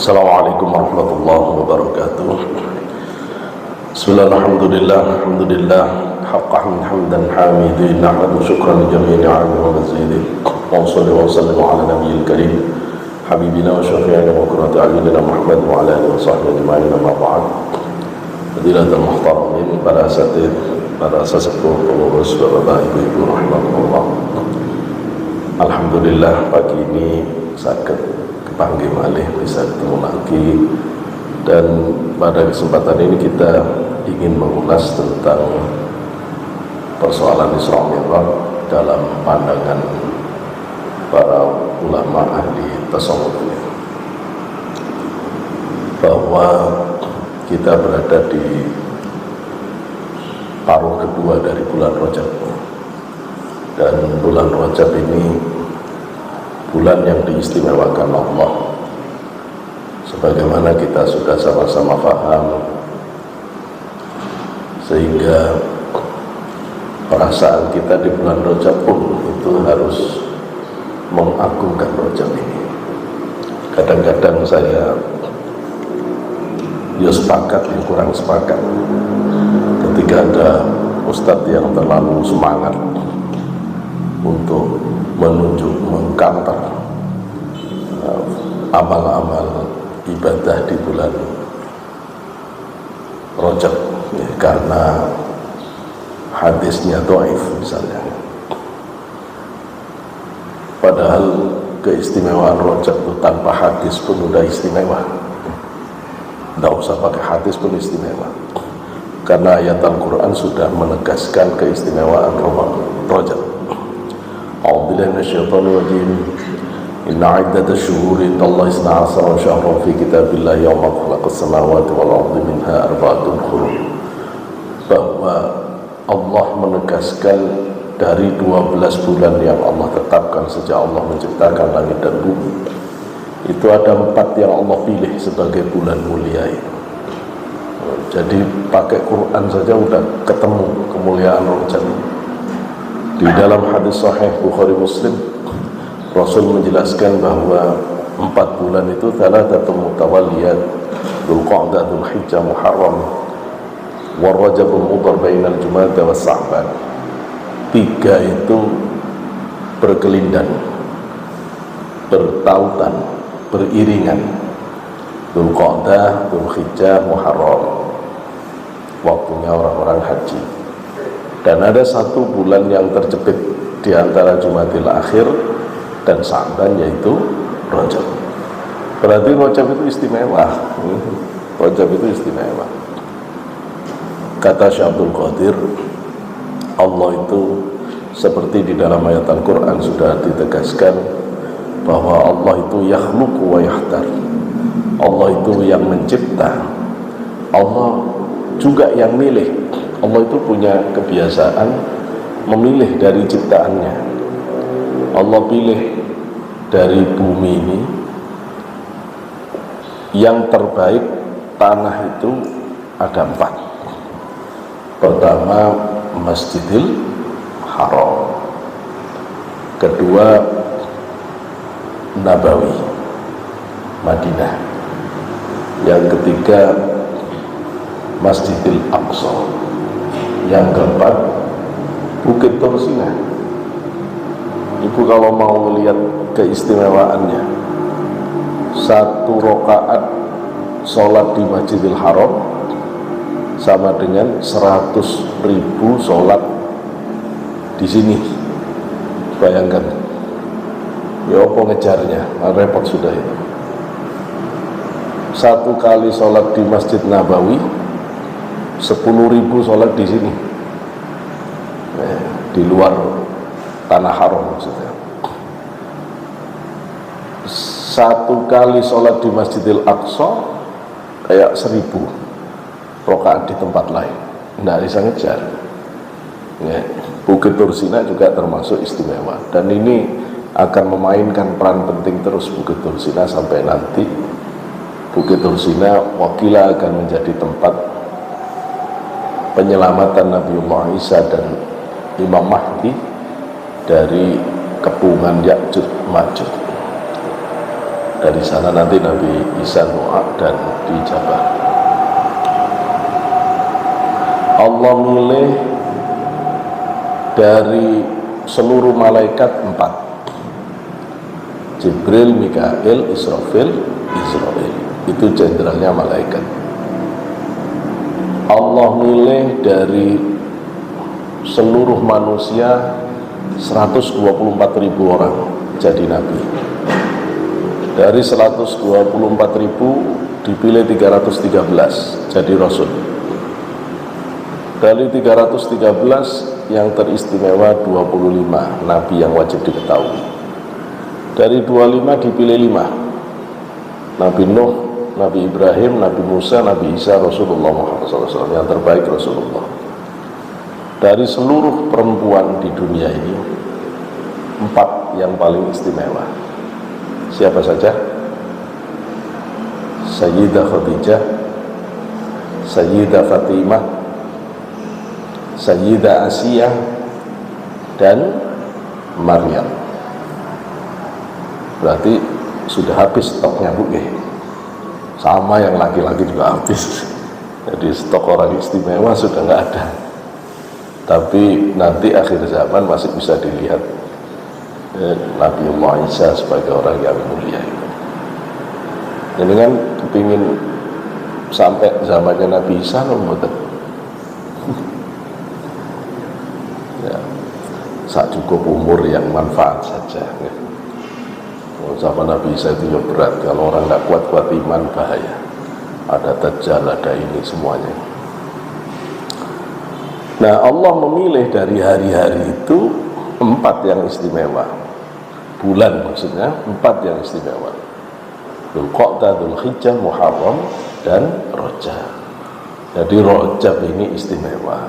Assalamualaikum warahmatullahi wabarakatuh. Bismillahirrahmanirrahim. Alhamdulillah haqqan hamdan hamidin nahmadu syukran jami'i ni'ami wa mazidin. Wa sallallahu wa sallam ala nabiyil karim habibina wa syafi'ina wa qurrati a'yunina Muhammad wa ala alihi wa sahbihi ajma'in amma ba'd. Fadilatul muhtaramin, para asatidz, para sesepuh, pengurus, bapak ibu rahimakumullah. Alhamdulillah pagi ini sakit panggil malih bisa ketemu lagi, dan pada kesempatan ini kita ingin mengulas tentang persoalan Isra Mi'raj dalam pandangan para ulama ahli tasawuf, bahwa kita berada di paruh kedua dari bulan Rajab, dan bulan Rajab ini bulan yang diistimewakan Allah, sebagaimana kita sudah sama-sama paham, sehingga perasaan kita di bulan Rajab pun itu harus mengagungkan Rajab ini. Kadang-kadang saya sepakat, yang kurang sepakat ketika ada ustadz yang terlalu semangat untuk menunjuk, mengkanter amal-amal ibadah di bulan Rajab, ya, karena hadisnya dhaif misalnya. Padahal keistimewaan Rajab itu tanpa hadis pun udah istimewa, tidak usah pakai hadis pun istimewa, karena ayat Al-Quran sudah menegaskan keistimewaan Rajab. A'udzubillahi minasyaitonir rajim. Inna 'iddatasy syuhuri 'indallahi 12 syahran fi kitabillahi yawma khalaqas samawati wal ardi minha arba'atun hurum. Bahwa Allah menegaskan dari 12 bulan yang Allah tetapkan sejak Allah menciptakan langit dan bumi, itu ada 4 yang Allah pilih sebagai bulan mulia itu. Jadi pakai Quran saja udah ketemu kemuliaan Rajab. Di dalam hadis sahih Bukhari Muslim, Rasul menjelaskan bahwa 4 bulan itu thalathatun mutawalliyat, Dzulqa'dah, Dzulhijjah, Muharram, wa Rajabul mudhar bainal Jumadah was Sa'ban. 3 itu berkelindan, bertautan, beriringan. Dzulqa'dah, Dzulhijjah, Muharram, waktunya orang-orang haji. Dan ada 1 bulan yang terjepit di antara Jumadil Akhir dan Sa'ban, yaitu Rajab. Berarti Rajab itu istimewa. Rajab itu istimewa. Kata Syekh Abdul Qadir, Allah itu seperti di dalam ayat Al-Quran sudah ditegaskan bahwa Allah itu yakhluqu wa yahtar. Allah itu yang mencipta, Allah juga yang milih. Allah itu punya kebiasaan memilih dari ciptaannya. Allah pilih dari bumi ini yang terbaik. Tanah itu ada 4. Pertama, Masjidil Haram. Kedua, Nabawi, Madinah. Yang ketiga, Masjidil Aqsa. Yang keempat, Bukit Tur Sinai. Ibu kalau mau melihat keistimewaannya, 1 rakaat sholat di Masjidil Haram sama dengan 100.000 sholat di sini. Bayangkan, ya apa ngejarnya, repot sudah itu. 1 kali sholat di Masjid Nabawi, 10.000 sholat di sini, di luar tanah haram maksudnya. 1 kali sholat di Masjidil Aqsa kayak 1000 rakaat di tempat lain, tidak bisa ngejar. Bukit Tur Sinai juga termasuk istimewa, dan ini akan memainkan peran penting terus Bukit Tur Sinai sampai nanti Bukit Tur Sinai wakila akan menjadi tempat penyelamatan Nabiullah Isa dan Imam Mahdi dari kepungan Ya'juj Ma'juj. Dari sana nanti Nabi Isa doa dan diijabah. Allah milih dari seluruh malaikat 4: Jibril, Mikail, Israfil, Israil. Itu jenderalnya malaikat. Allah milih dari seluruh manusia 124.000 orang jadi nabi. Dari 124.000 dipilih 313 jadi rasul. Dari 313 yang teristimewa 25 nabi yang wajib diketahui. Dari 25 dipilih 5: Nabi Nuh, Nabi Ibrahim, Nabi Musa, Nabi Isa, Rasulullah Muhammad SAW. Yang terbaik Rasulullah. Dari seluruh perempuan di dunia ini 4 yang paling istimewa. Siapa saja? Sayyidah Khadijah, Sayyidah Fatimah, Sayyidah Asiyah, dan Maryam. Berarti sudah habis stoknya, Bu. Sama yang laki-laki juga habis. Jadi stok orang istimewa sudah nggak ada. Tapi nanti akhir zaman masih bisa dilihat Nabiullah Isa sebagai orang yang mulia. Jadi kan kepingin sampai zamannya Nabi Isa, betul. Ya, saat cukup umur yang manfaat saja. Zaman Nabi Isa itu ya berat. Kalau orang nggak kuat-kuat iman bahaya. Ada Dajjal, ada ini semuanya. Nah, Allah memilih dari hari-hari itu 4 yang istimewa. Bulan maksudnya 4 yang istimewa. Dzulqa'dah, Dzulhijjah, Muharram, dan Rajab. Jadi Rajab ini istimewa.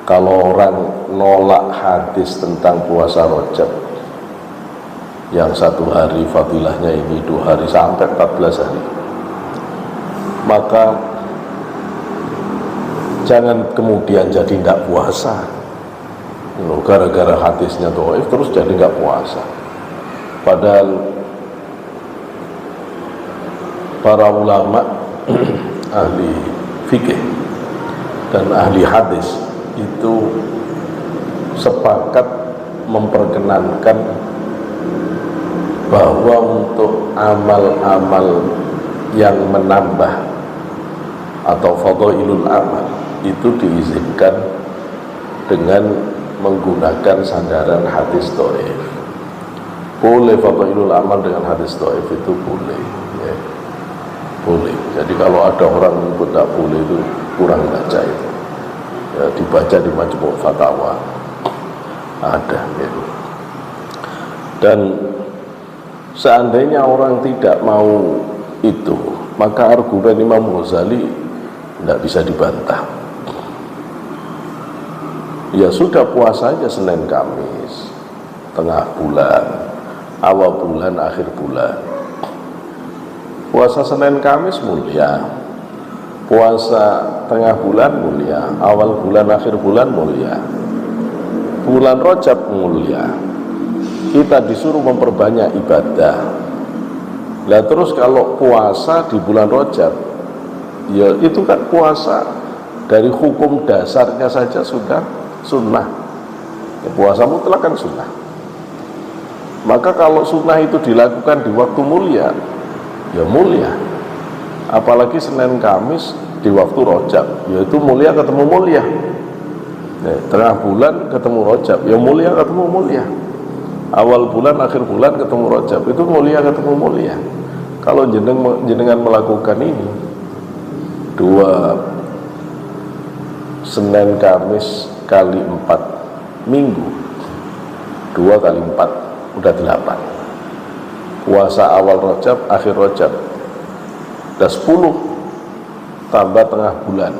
Kalau orang nolak hadis tentang puasa Rajab, yang 1 hari fadilahnya ini 2 hari sampai 14 hari, maka jangan kemudian jadi tidak puasa. Gara-gara hadisnya dhaif terus jadi nggak puasa. Padahal para ulama ahli fikih dan ahli hadis itu sepakat memperkenankan bahwa untuk amal-amal yang menambah atau fadhailul amal itu diizinkan dengan menggunakan sandaran hadis dhaif. Boleh fadhailul amal dengan hadis dhaif itu boleh, ya. Boleh. Jadi kalau ada orang menyebut tidak boleh itu kurang baca itu. Ya, dibaca di Majmu' Fatawa ada, ya. Dan seandainya orang tidak mau itu, maka argumen Imam Ghazali tidak bisa dibantah. Ya sudah, puasa aja Senin Kamis, tengah bulan, awal bulan, akhir bulan. Puasa Senin Kamis mulia, puasa tengah bulan mulia, awal bulan, akhir bulan mulia. Bulan Rajab mulia, kita disuruh memperbanyak ibadah. Lah terus kalau puasa di bulan Rajab, ya itu kan puasa dari hukum dasarnya saja sudah sunnah. Ya, puasa mutlak kan sunnah. Maka kalau sunnah itu dilakukan di waktu mulia, ya mulia. Apalagi Senin Kamis di waktu Rajab, yaitu mulia ketemu mulia. Ya, tengah bulan ketemu Rajab, ya mulia ketemu mulia. Awal bulan, akhir bulan ketemu Rajab, itu mulia ketemu mulia. Kalau jenengan melakukan ini 2 Senin Kamis kali 4 minggu, 2 kali 4 udah 8. Puasa awal Rajab, akhir Rajab, udah 10 tambah tengah bulan,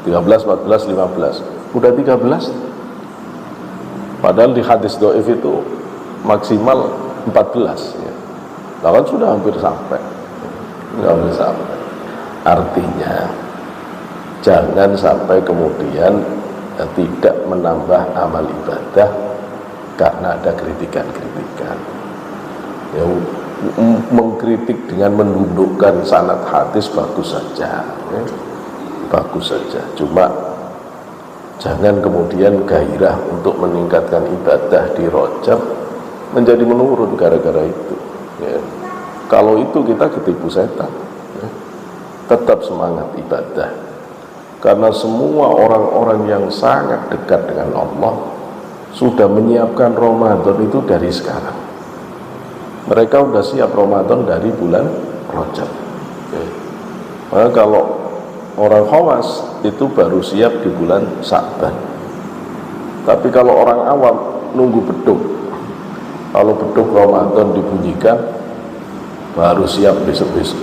13, 14, 15, udah 13. Padahal di hadis dhaif itu maksimal 14, ya. Bahkan sudah hampir sampai. Artinya jangan sampai kemudian tidak menambah amal ibadah karena ada kritikan-kritikan. Ya, mengkritik dengan mendudukkan sanad hadis bagus saja, ya. Bagus saja, cuma jangan kemudian gairah untuk meningkatkan ibadah di Rajab menjadi menurun gara-gara itu, ya. Kalau itu kita ketipu setan, ya. Tetap semangat ibadah, karena semua orang-orang yang sangat dekat dengan Allah sudah menyiapkan Ramadan itu dari sekarang. Mereka sudah siap Ramadan dari bulan Rajab, ya. Maka kalau orang khawas itu baru siap di bulan Sa'ban. Tapi kalau orang awam nunggu beduk, kalau beduk Ramadan dibunyikan baru siap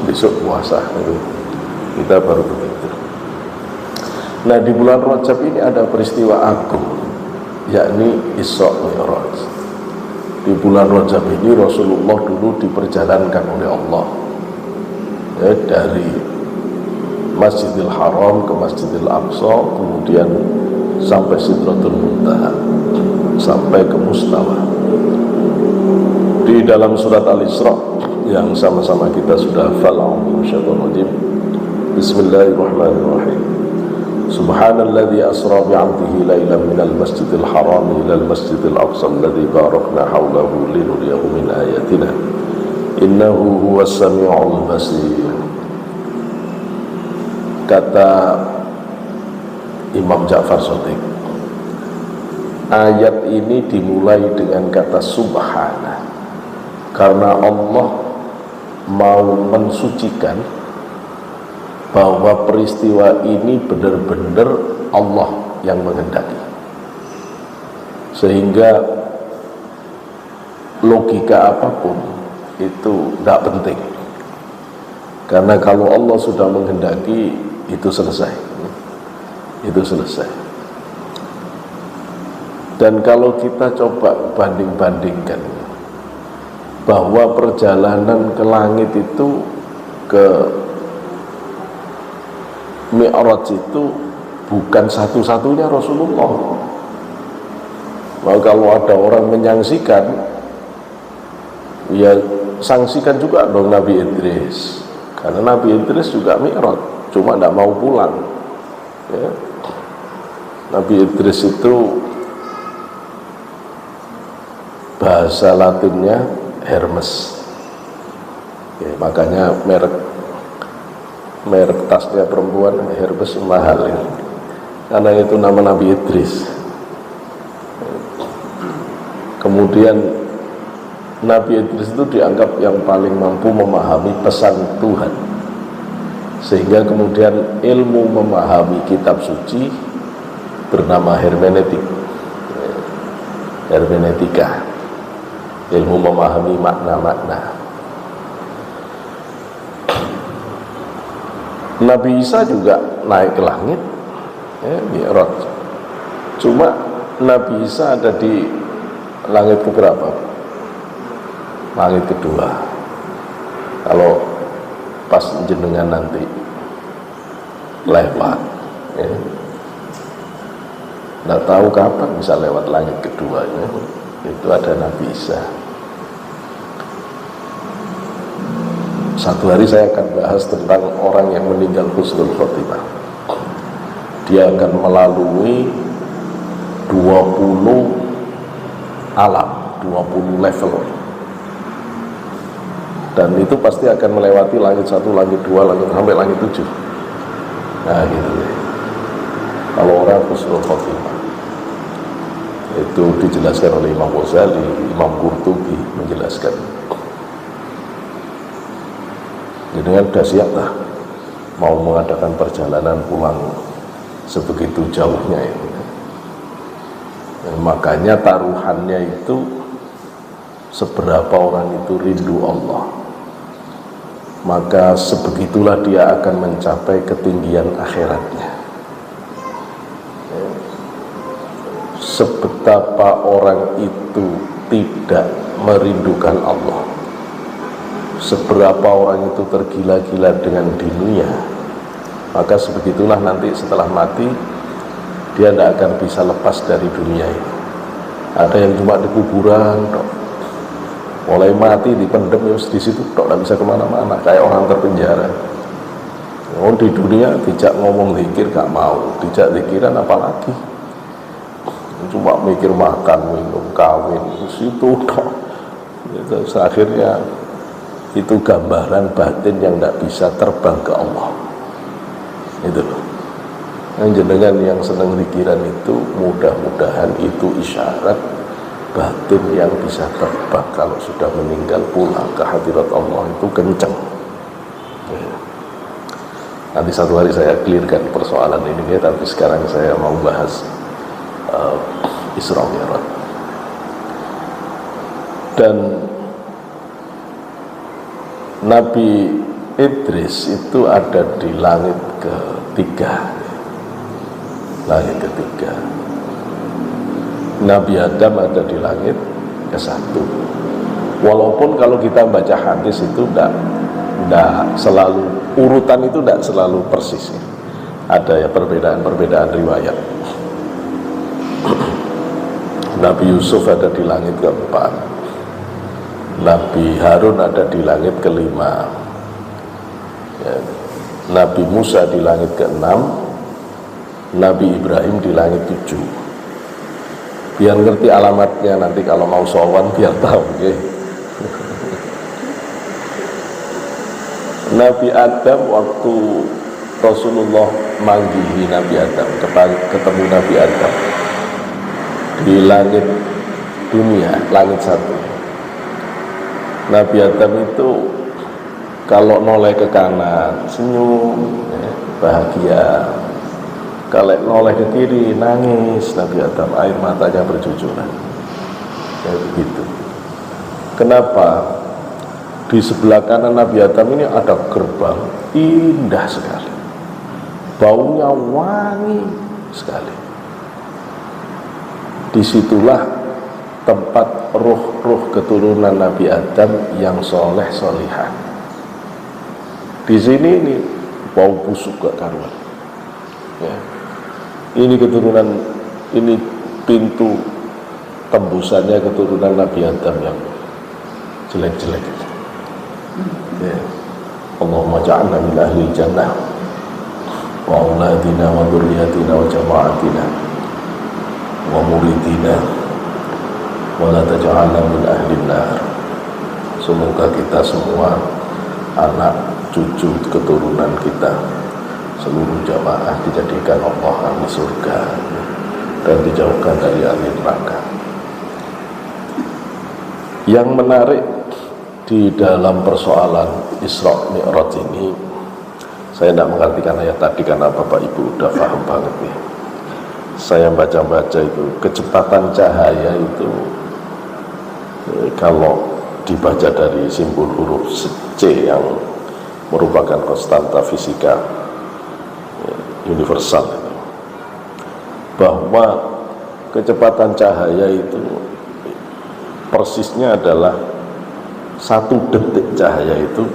besok puasa, kita baru begitu. Nah, di bulan Rajab ini ada peristiwa agung, yakni Isra Mi'raj. Di bulan Rajab ini Rasulullah dulu diperjalankan oleh Allah, ya, dari Masjidil Haram ke Masjidil Aqsa, kemudian sampai Sidratul Muntaha, sampai ke Mustawa. Di dalam surat Al-Isra yang sama-sama kita sudah hafal, Bismillahirrahmanirrahim. Subhanalladzi asra bi'abdihi lailan minal masjidil haram ilal masjidil aqsa alladzi barakna hawlahu linuriyahu min ayatina innahu huwas sami'ul basir. Kata Imam Ja'far Shadiq, ayat ini dimulai dengan kata subhana, karena Allah mau mensucikan bahwa peristiwa ini benar-benar Allah yang menghendaki, sehingga logika apapun itu tidak penting, karena kalau Allah sudah menghendaki itu selesai, itu selesai. Dan kalau kita coba banding-bandingkan bahwa perjalanan ke langit itu, ke Mi'raj itu bukan satu-satunya Rasulullah. Maka kalau ada orang menyangsikan, ya sanksikan juga dong Nabi Idris, karena Nabi Idris juga Mi'raj, cuma tidak mau pulang, ya. Nabi Idris itu bahasa Latinnya Hermes, ya, makanya merek tasnya perempuan Hermes mahal, ya, karena itu nama Nabi Idris. Kemudian Nabi Idris itu dianggap yang paling mampu memahami pesan Tuhan, sehingga kemudian ilmu memahami kitab suci bernama hermeneutika, ilmu memahami makna-makna. Nabi Isa juga naik ke langit, ya, Mi'raj. Cuma Nabi Isa ada di langit keberapa? Langit kedua. Kalau pas jenengan nanti lewat, ya, nggak tahu kapan bisa lewat langit kedua, ya. Itu ada Nabi Isa. Satu hari saya akan bahas tentang orang yang meninggal husnul khotimah. Dia akan melalui 20 alam, 20 level, dan itu pasti akan melewati langit 1, langit 2, langit sampai langit 7. Nah gitu deh, kalau orang husnul khotimah. Itu dijelaskan oleh Imam Ghazali, Imam Qurtubi menjelaskan. Jadi kan sudah siap lah mau mengadakan perjalanan pulang sebegitu jauhnya ini. Dan makanya taruhannya itu seberapa orang itu rindu Allah, maka sebegitulah dia akan mencapai ketinggian akhiratnya. Sebetapa orang itu tidak merindukan Allah, seberapa orang itu tergila-gila dengan dunia, maka sebegitulah nanti setelah mati dia tidak akan bisa lepas dari dunia ini. Ada yang cuma di kuburan, mulai mati dipendem ya di situ tok, tidak bisa kemana-mana kayak orang terpenjara. Oh, di dunia tidak ngomong zikir gak mau, tidak zikiran apalagi, cuma mikir makan, minum, kawin, situ tok. Itu akhirnya itu gambaran batin yang tidak bisa terbang ke Allah. Itu loh. Yang jenengan yang senang zikiran itu mudah-mudahan itu isyarat batin yang bisa terbang kalau sudah meninggal pulang ke hadirat Allah itu kenceng. Nanti satu hari saya clearkan persoalan ini ya, tapi sekarang saya mau bahas Isra Mi'raj. Dan Nabi Idris itu ada di langit ketiga. Langit ketiga. Nabi Adam ada di langit ke-1. Walaupun kalau kita baca hadis itu tidak selalu, urutan itu tidak selalu persis ya. Ada ya perbedaan riwayat. Nabi Yusuf ada di langit ke-4, Nabi Harun ada di langit ke-5 ya. Nabi Musa di langit ke-6, Nabi Ibrahim di langit 7. Biar ngerti alamatnya nanti kalau mau sowan biar tahu ya. Nabi Adam waktu Rasulullah manggihi Nabi Adam, ketemu Nabi Adam di langit dunia, langit 1. Nabi Adam itu kalau noleh ke kanan senyum ya, bahagia, kalau noleh ke kiri nangis. Nabi Adam air matanya bercucuran kayak begitu. Kenapa? Di sebelah kanan Nabi Adam ini ada gerbang indah sekali, baunya wangi sekali. Disitulah tempat ruh-ruh keturunan Nabi Adam yang soleh solihah. Di sini ini bau busuk gak karuan ya. Ini keturunan, ini pintu tembusannya keturunan Nabi Adam yang jelek-jelek itu ya. Allahumma ja'alna min ahli jannah wa auladina wa dzurriyyatina wa jama'atina wa muridina wa la taj'alna min ahli nar. Semoga kita semua, anak cucu keturunan kita, seluruh jamaah dijadikan Allah ahli surga dan dijauhkan dari ahli neraka. Yang menarik di dalam persoalan Isra Mi'raj ini, saya tidak mengartikan ayat tadi karena Bapak Ibu udah paham banget nih. Saya baca-baca itu kecepatan cahaya itu kalau dibaca dari simbol huruf C yang merupakan konstanta fisika universal itu, bahwa kecepatan cahaya itu persisnya adalah 1 detik cahaya itu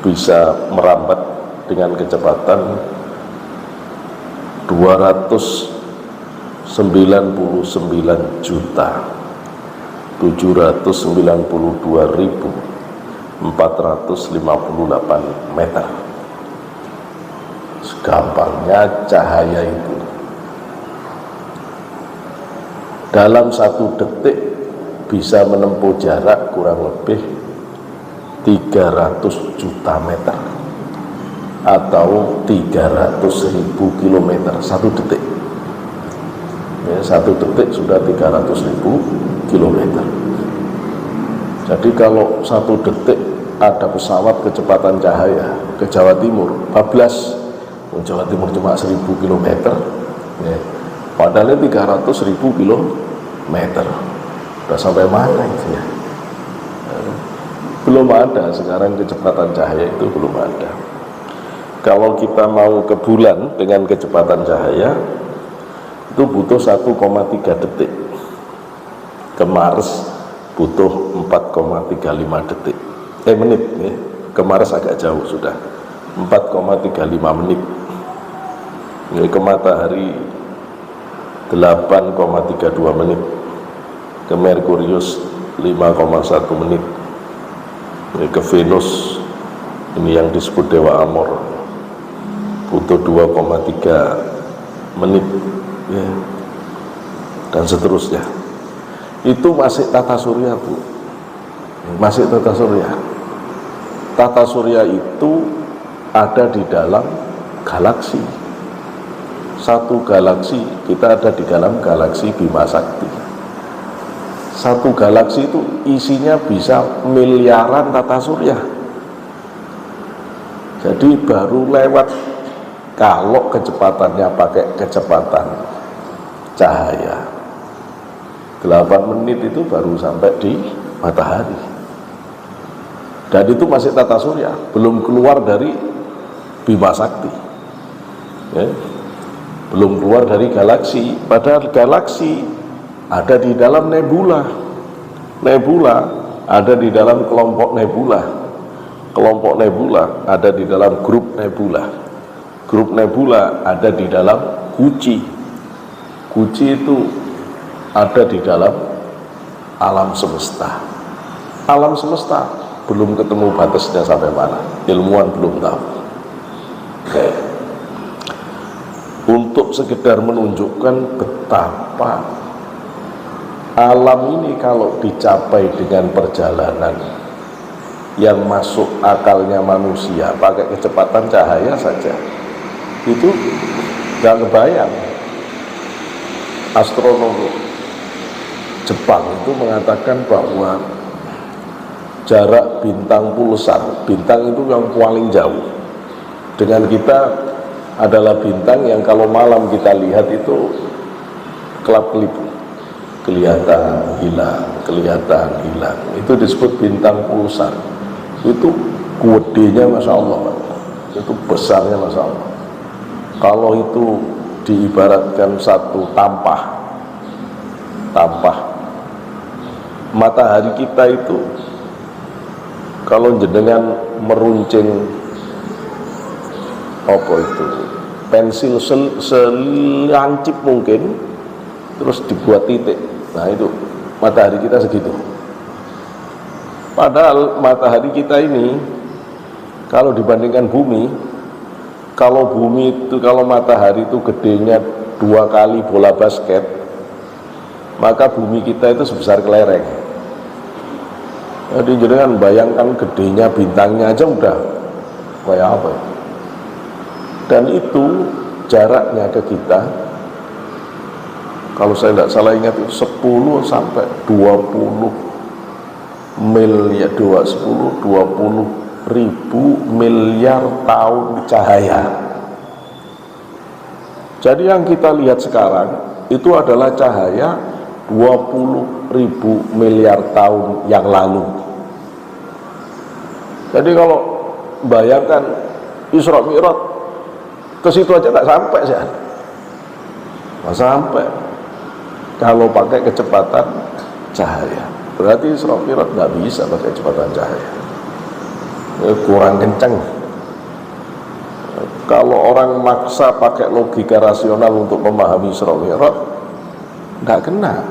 bisa merambat dengan kecepatan 299.792.458 meter. Segampangnya cahaya itu dalam 1 detik bisa menempuh jarak kurang lebih 300 juta meter atau 300.000 kilometer 1 detik ya. 1 detik sudah 300.000 kilometer. Jadi kalau 1 detik ada pesawat kecepatan cahaya ke Jawa Timur, bablas. Jawa Timur cuma 1.000 kilometer ya. Padahal 300.000 kilometer. Udah sampai mana itu ya? Belum ada sekarang kecepatan cahaya itu, belum ada. Kalau kita mau ke bulan dengan kecepatan cahaya itu butuh 1,3 detik. Ke Mars butuh 4,35 detik. Menit ya. Ke Mars agak jauh sudah 4,35 menit. Ini ke matahari 8,32 menit. Ke Merkurius 5,1 menit. Ini ke Venus, ini yang disebut Dewa Amor, butuh 2,3 menit ya. Dan seterusnya. Itu masih tata surya, Bu. Masih tata surya. Tata surya itu ada di dalam galaksi. Satu galaksi, kita ada di dalam galaksi Bima Sakti. Satu galaksi itu isinya bisa miliaran tata surya. Jadi baru lewat, kalau kecepatannya pakai kecepatan cahaya 8 menit itu baru sampai di matahari. Dan itu masih tata surya, belum keluar dari Bima Sakti ya. Belum keluar dari galaksi. Padahal galaksi ada di dalam nebula. Nebula ada di dalam kelompok nebula. Kelompok nebula ada di dalam grup nebula. Grup nebula ada di dalam guci. Guci itu ada di dalam alam semesta. Alam semesta belum ketemu batasnya sampai mana, ilmuwan belum tahu. Oke. Untuk sekedar menunjukkan betapa alam ini kalau dicapai dengan perjalanan yang masuk akalnya manusia pakai kecepatan cahaya saja, itu gak kebayang. Astronom Jepang itu mengatakan bahwa jarak bintang pulsar, bintang itu yang paling jauh dengan kita adalah bintang yang kalau malam kita lihat itu kelap-kelip, kelihatan hilang, itu disebut bintang pulsar. Itu gedenya Masya Allah, itu besarnya Masya Allah. Kalau itu diibaratkan satu tampah matahari kita itu, kalau jenengan meruncing apa itu pensil selancip mungkin terus dibuat titik, nah itu matahari kita segitu. Padahal matahari kita ini kalau dibandingkan bumi, kalau matahari itu gedenya 2 kali bola basket, maka bumi kita itu sebesar kelereng. Jadi jangan bayangkan gedenya bintangnya aja udah kayak apa ya. Dan itu jaraknya ke kita, kalau saya tidak salah ingat itu 10 sampai 20 miliar, 20 ribu miliar tahun cahaya. Jadi yang kita lihat sekarang itu adalah cahaya 20 ribu miliar tahun yang lalu. Jadi kalau bayangkan Isra Mi'raj ke situ aja nggak sampai sih, nggak sampai kalau pakai kecepatan cahaya. Berarti Isra Mi'raj nggak bisa pakai kecepatan cahaya, kurang kenceng. Kalau orang maksa pakai logika rasional untuk memahami Isra Mi'raj, nggak kena.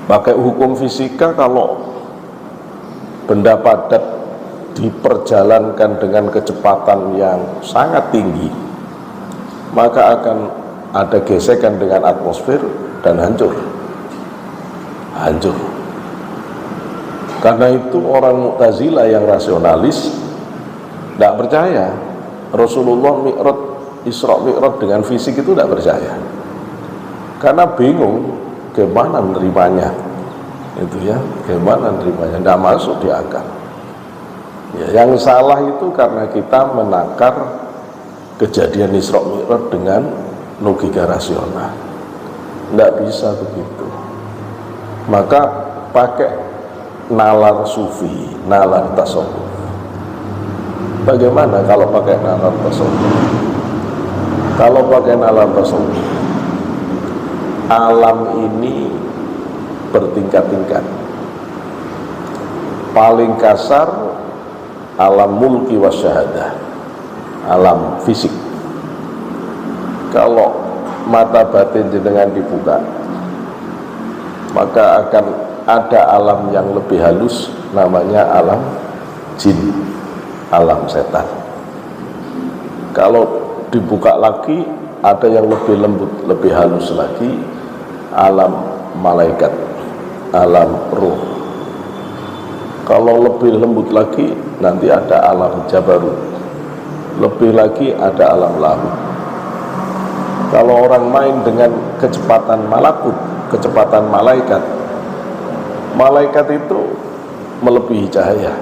Pakai hukum fisika, kalau benda padat diperjalankan dengan kecepatan yang sangat tinggi, maka akan ada gesekan dengan atmosfer dan hancur. Karena itu orang Mu'tazilah yang rasionalis tidak percaya Rasulullah Isra Mi'raj dengan fisik itu, tidak percaya, karena bingung gimana menerimanya itu ya, gimana menerimanya, tidak masuk di akal. Ya, yang salah itu karena kita menakar kejadian Isra Mi'raj dengan logika rasional. Tidak bisa begitu. Maka pakai nalar sufi, nalar tasawuf. Bagaimana kalau pakai nalar tasawuf? Kalau pakai nalar tasawuf, alam ini bertingkat-tingkat. Paling kasar alam mulki wa syahadah, alam fisik. Kalau mata batin jenengan dibuka, maka akan ada alam yang lebih halus, namanya alam jin, alam setan. Kalau dibuka lagi, ada yang lebih lembut, lebih halus lagi, alam malaikat, alam ruh. Kalau lebih lembut lagi, nanti ada alam jabarut, lebih lagi ada alam lahut. Kalau orang main dengan kecepatan malakut, kecepatan malaikat, malaikat itu melebihi cahaya.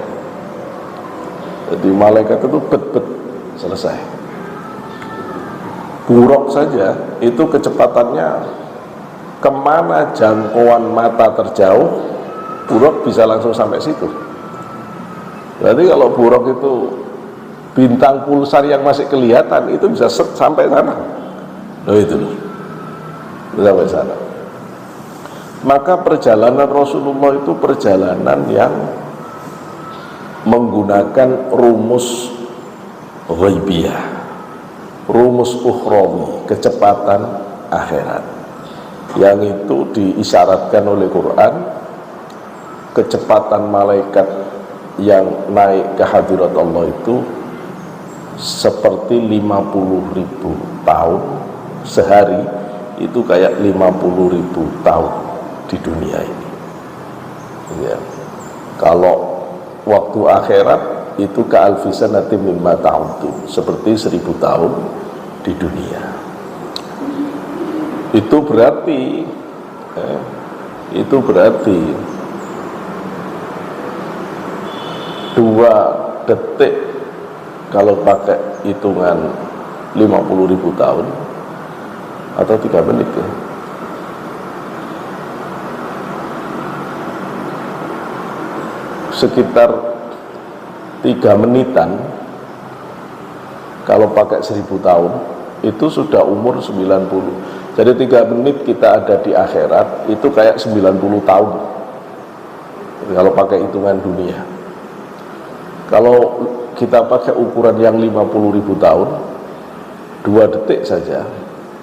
Jadi malaikat itu bet-bet selesai. Buruk saja itu kecepatannya kemana jangkauan mata terjauh, buruk bisa langsung sampai situ. Berarti kalau buruk itu bintang pulsar yang masih kelihatan itu bisa sampai sana. Loh itu loh, sampai sana. Maka perjalanan Rasulullah itu perjalanan yang menggunakan rumus ghaibiyah, rumus ukhrawi, kecepatan akhirat, yang itu diisyaratkan oleh Quran. Kecepatan malaikat yang naik ke hadirat Allah itu seperti 50.000 tahun sehari, itu kayak 50.000 tahun di dunia ini ya. Kalau waktu akhirat itu ka'alfisanatin mimma ta'uddu, seperti 1000 tahun di dunia. Itu berarti itu berarti 2 detik kalau pakai hitungan 50.000 tahun, atau 3 menit ya, sekitar 3 menitan kalau pakai 1000 tahun itu sudah umur 90. Jadi 3 menit kita ada di akhirat itu kayak 90 tahun kalau pakai hitungan dunia. Kalau kita pakai ukuran yang 50.000 tahun, 2 detik saja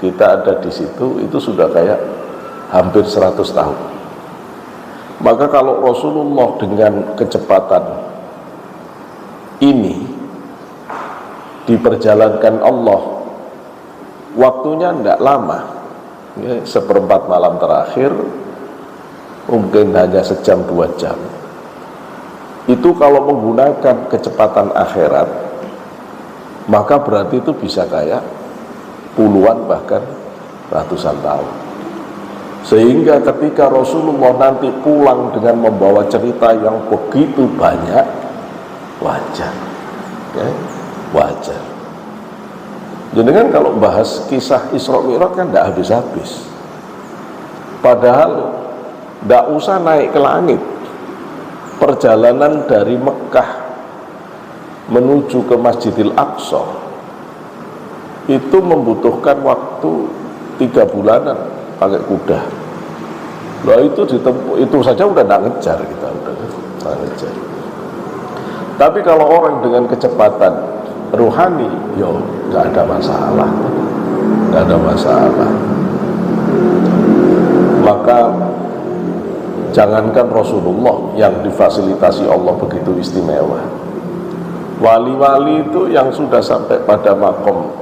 kita ada di situ, itu sudah kayak hampir 100 tahun. Maka kalau Rasulullah dengan kecepatan ini diperjalankan Allah, waktunya tidak lama ya, 1/4 malam terakhir mungkin hanya sejam 2 jam. Itu kalau menggunakan kecepatan akhirat, maka berarti itu bisa kayak puluhan bahkan ratusan tahun. Sehingga ketika Rasulullah nanti pulang dengan membawa cerita yang begitu banyak, wajar ya, wajar. Jadi kan kalau bahas kisah Isra Mi'raj kan tidak habis-habis. Padahal tidak usah naik ke langit, perjalanan dari Mekah menuju ke Masjidil Aqsa itu membutuhkan waktu 3 bulanan pakai kuda. Nah itu ditempuh, itu saja udah nggak ngejar kita, udah nggak ngejar. Tapi kalau orang dengan kecepatan ruhani, yo nggak ada masalah, nggak ada masalah. Maka jangankan Rasulullah yang difasilitasi Allah begitu istimewa, wali-wali itu yang sudah sampai pada makom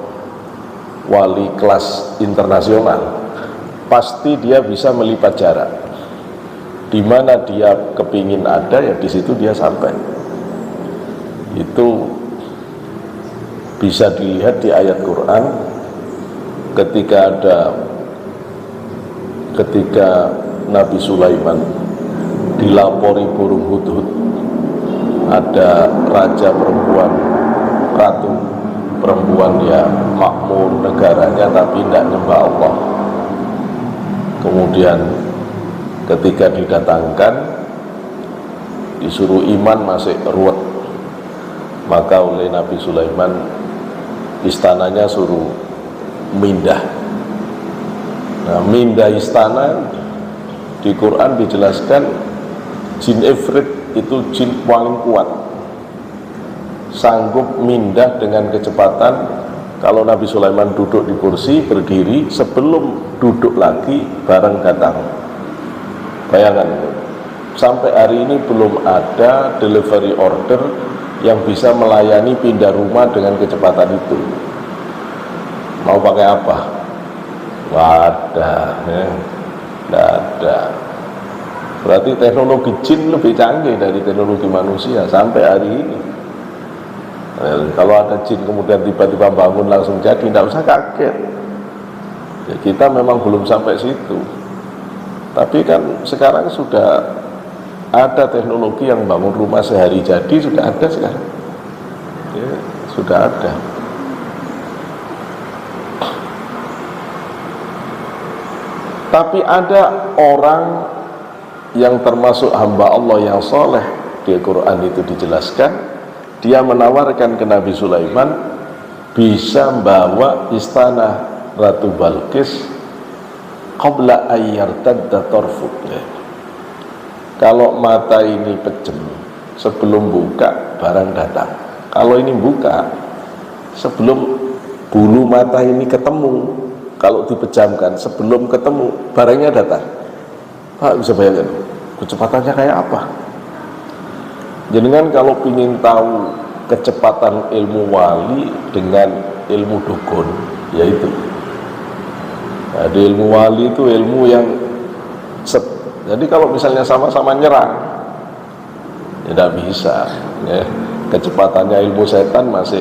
wali kelas internasional, pasti dia bisa melipat jarak. Di mana dia kepingin ada, ya di situ dia sampai. Itu bisa dilihat di ayat Quran ketika Nabi Sulaiman dilapori burung hudhud, ada raja perempuan, ratu perempuan ya makmur negaranya tapi tidak nyembah Allah. Kemudian ketika didatangkan disuruh iman masih ruwet, maka oleh Nabi Sulaiman istananya suruh mindah. Nah, mindah istana di Quran dijelaskan jin Ifrit itu jin paling kuat, sanggup mindah dengan kecepatan. Kalau Nabi Sulaiman duduk di kursi berdiri, sebelum duduk lagi barang datang. Bayangkan itu. sampai hari ini belum ada delivery order yang bisa melayani pindah rumah dengan kecepatan itu. Mau pakai apa? Nggak ada, ya. Nggak ada. Berarti teknologi jin lebih canggih dari teknologi manusia sampai hari ini. Kalau ada jin kemudian tiba-tiba bangun langsung jadi, tidak usah kaget. Ya, kita memang belum sampai situ. Tapi kan sekarang sudah ada teknologi yang bangun rumah sehari jadi, sudah ada sekarang. Ya, sudah ada. Tapi ada orang yang termasuk hamba Allah yang soleh, di Quran itu dijelaskan, dia menawarkan ke Nabi Sulaiman bisa membawa istana Ratu Balqis qabla ayyartadda tarfuk. Kalau mata ini pejem, sebelum buka barang datang. Kalau ini buka, sebelum bulu mata ini ketemu, kalau dipejamkan, sebelum ketemu barangnya datang. Pak bisa bayangkan kecepatannya kayak apa? Jenengan kalau ingin tahu kecepatan ilmu wali dengan ilmu dukun, yaitu di ilmu wali itu ilmu yang jadi kalau misalnya sama-sama nyerang, ya tidak bisa. Ya. Kecepatannya ilmu setan masih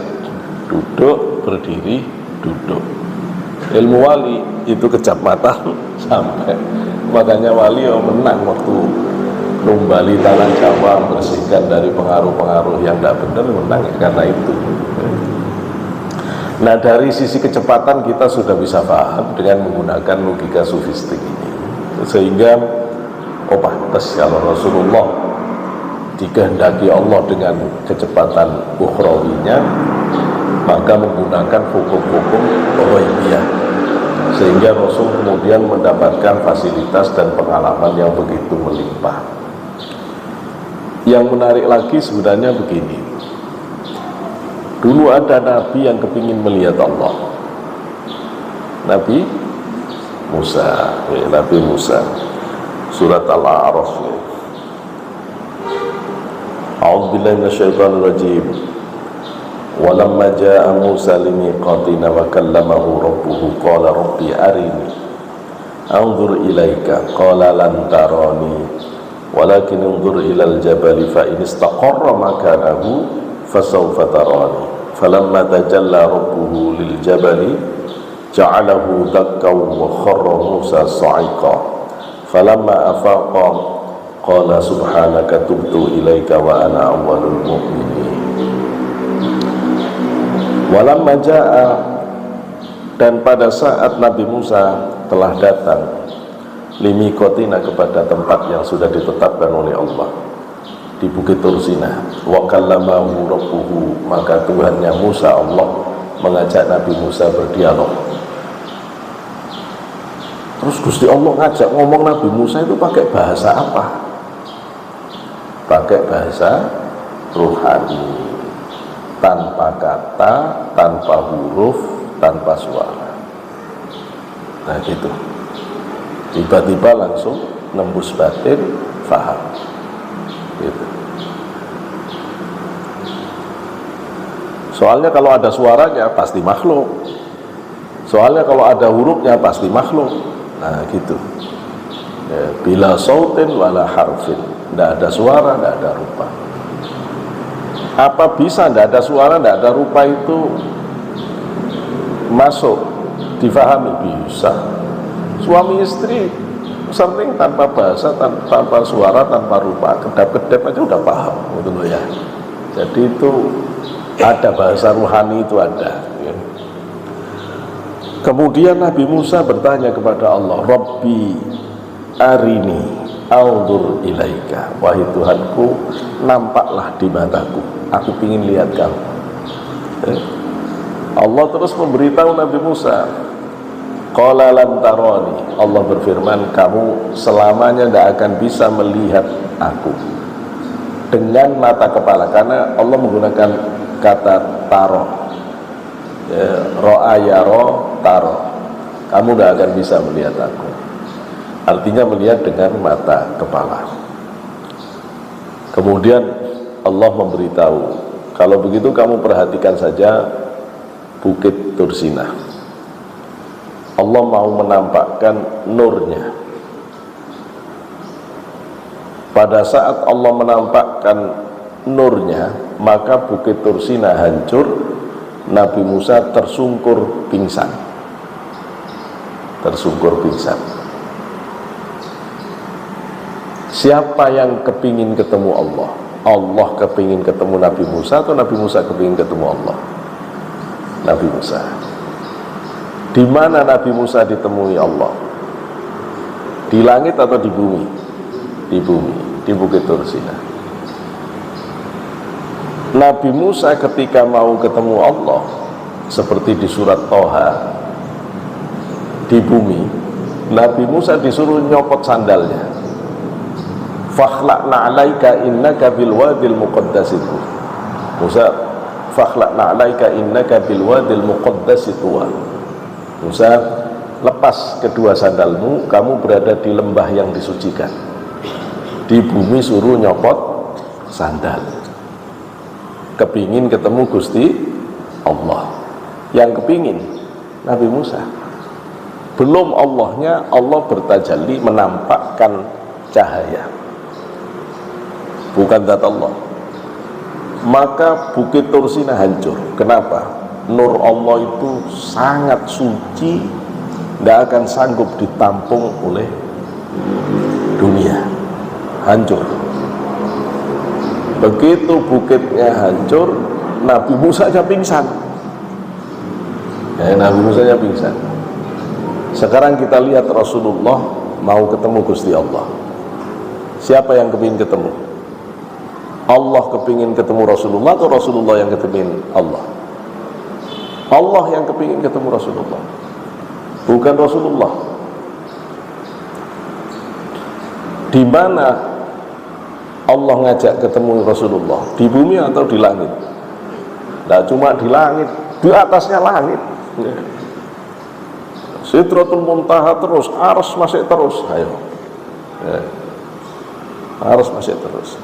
duduk, berdiri, duduk. Ilmu wali itu kejap mata sampai, makanya wali menang waktu numbali tanah Jawa, bersihkan dari pengaruh-pengaruh yang tidak benar, menang ya, karena itu. Nah, dari sisi kecepatan kita sudah bisa paham dengan menggunakan logika sofistik ini, sehingga pantas kalau Rasulullah dikehendaki Allah dengan kecepatan ukhrawinya, maka menggunakan hukum-hukum ghaibiyah, sehingga Rasul kemudian mendapatkan fasilitas dan pengalaman yang begitu melimpah. Yang menarik lagi sebenarnya begini, dulu ada nabi yang kepingin melihat Allah, Nabi Musa, Nabi Musa, surat Al-A'raf. A'udzubillahi minasyaitonir rajim. Walamma jaa Musa limiqatina wa kallamahu rabbuhu qala rabbi arini anzur ilaika qala lan tarani walakin anzur ilal jabali fa in istaqarra makanahu fasawfa tarani falamma tajalla rabbuhu lil jabali ja'alahu dakkan wa kharra Musa sa'iqa falamma afaqa qala subhanaka tubtu ilaika wa ana awwalul mu'minin. Walamma jaa, dan pada saat Nabi Musa telah datang limiqatina, kepada tempat yang sudah ditetapkan oleh Allah di Bukit Tursina, wa kallamahu rabbuhu, maka Tuhannya Musa, Allah, mengajak Nabi Musa berdialog. Terus Gusti Allah ngajak ngomong Nabi Musa itu pakai bahasa apa? Pakai bahasa ruhani, tanpa kata, tanpa huruf, tanpa suara. Nah gitu, tiba-tiba langsung nembus batin, faham gitu. Soalnya kalau ada suaranya pasti makhluk, soalnya kalau ada hurufnya pasti makhluk. Nah gitu ya, bila sautin wala harfin, tidak ada suara, tidak ada rupa. Apa bisa tidak ada suara, tidak ada rupa itu masuk, difahami? Bisa. Suami istri sering tanpa bahasa, tanpa suara, tanpa rupa, kedap-kedap aja udah paham, gitu loh ya. Jadi itu ada bahasa ruhani, itu ada ya. Kemudian Nabi Musa bertanya kepada Allah, Rabbi arini anzur ilaika, wahai Tuhanku, nampaklah di mataku, aku ingin lihat kamu. Allah terus memberitahu Nabi Musa, qala lan tarani, Allah berfirman, kamu selamanya tidak akan bisa melihat aku dengan mata kepala, karena Allah menggunakan kata taro, ro'a yaro taro, kamu tidak akan bisa melihat aku, artinya melihat dengan mata kepala. Kemudian Allah memberitahu, kalau begitu kamu perhatikan saja Bukit Tursinah. Allah mau menampakkan nurnya. Pada saat Allah menampakkan nurnya, maka Bukit Tursinah hancur. Nabi Musa tersungkur pingsan. Tersungkur pingsan. Siapa yang kepingin ketemu Allah? Allah kepingin ketemu Nabi Musa atau Nabi Musa kepingin ketemu Allah? Nabi Musa. Di mana Nabi Musa ditemui Allah? Di langit atau di bumi? Di bumi, di Bukit Tursinah. Nabi Musa ketika mau ketemu Allah, seperti di surat Toha, di bumi, Nabi Musa disuruh nyopot sandalnya. Fakhla'na 'alaika innaka bil wadil muqaddas itu. Musa, fakhla'na 'alaika innaka bil wadil muqaddas itu. Musa, lepas kedua sandalmu, kamu berada di lembah yang disucikan. Di bumi suruh nyopot sandal. Kepingin ketemu Gusti Allah. Yang kepingin Nabi Musa. Belum Allahnya, Allah bertajalli menampakkan cahaya, bukan zat Allah. Maka Bukit Tursinah hancur. Kenapa? Nur Allah itu sangat suci, tidak akan sanggup ditampung oleh dunia. Hancur. Begitu bukitnya hancur, Nabi Musa aja pingsan. Nabi Musa aja pingsan. Sekarang kita lihat Rasulullah mau ketemu Gusti Allah. Siapa yang kepingin ketemu? Allah kepingin ketemu Rasulullah atau Rasulullah yang kepingin Allah? Allah yang kepingin ketemu Rasulullah, bukan Rasulullah. Di mana Allah ngajak ketemu Rasulullah? Di bumi atau di langit? Nah, cuma di langit, di atasnya langit. Sidratul Muntaha terus, Ars masih terus, ayo. Ars masih terus.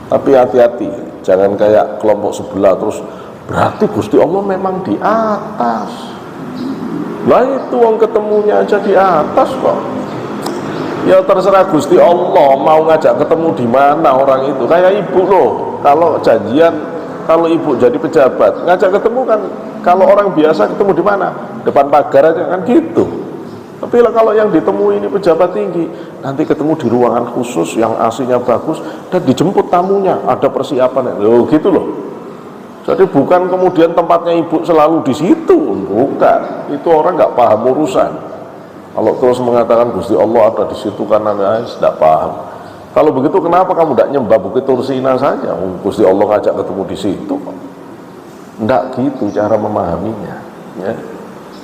Tapi hati-hati, jangan kayak kelompok sebelah terus berarti Gusti Allah memang di atas. Lah itu orang ketemunya aja di atas kok. Ya terserah Gusti Allah mau ngajak ketemu di mana orang itu. Kayak ibu loh, kalau janjian, kalau ibu jadi pejabat ngajak ketemu kan, kalau orang biasa ketemu di mana? Depan pagar aja kan gitu. Tapi kalau yang ditemui ini pejabat tinggi, nanti ketemu di ruangan khusus yang AC-nya bagus dan dijemput tamunya, ada persiapan. Loh gitu loh. Jadi bukan kemudian tempatnya ibu selalu di situ, bukan. Itu orang nggak paham urusan. Kalau terus mengatakan Gusti Allah ada di situ karena tidak paham. Kalau begitu kenapa kamu tidak nyembah Bukit Tursinah saja? Gusti Allah ngajak ketemu di situ. Tidak gitu cara memahaminya. Ya.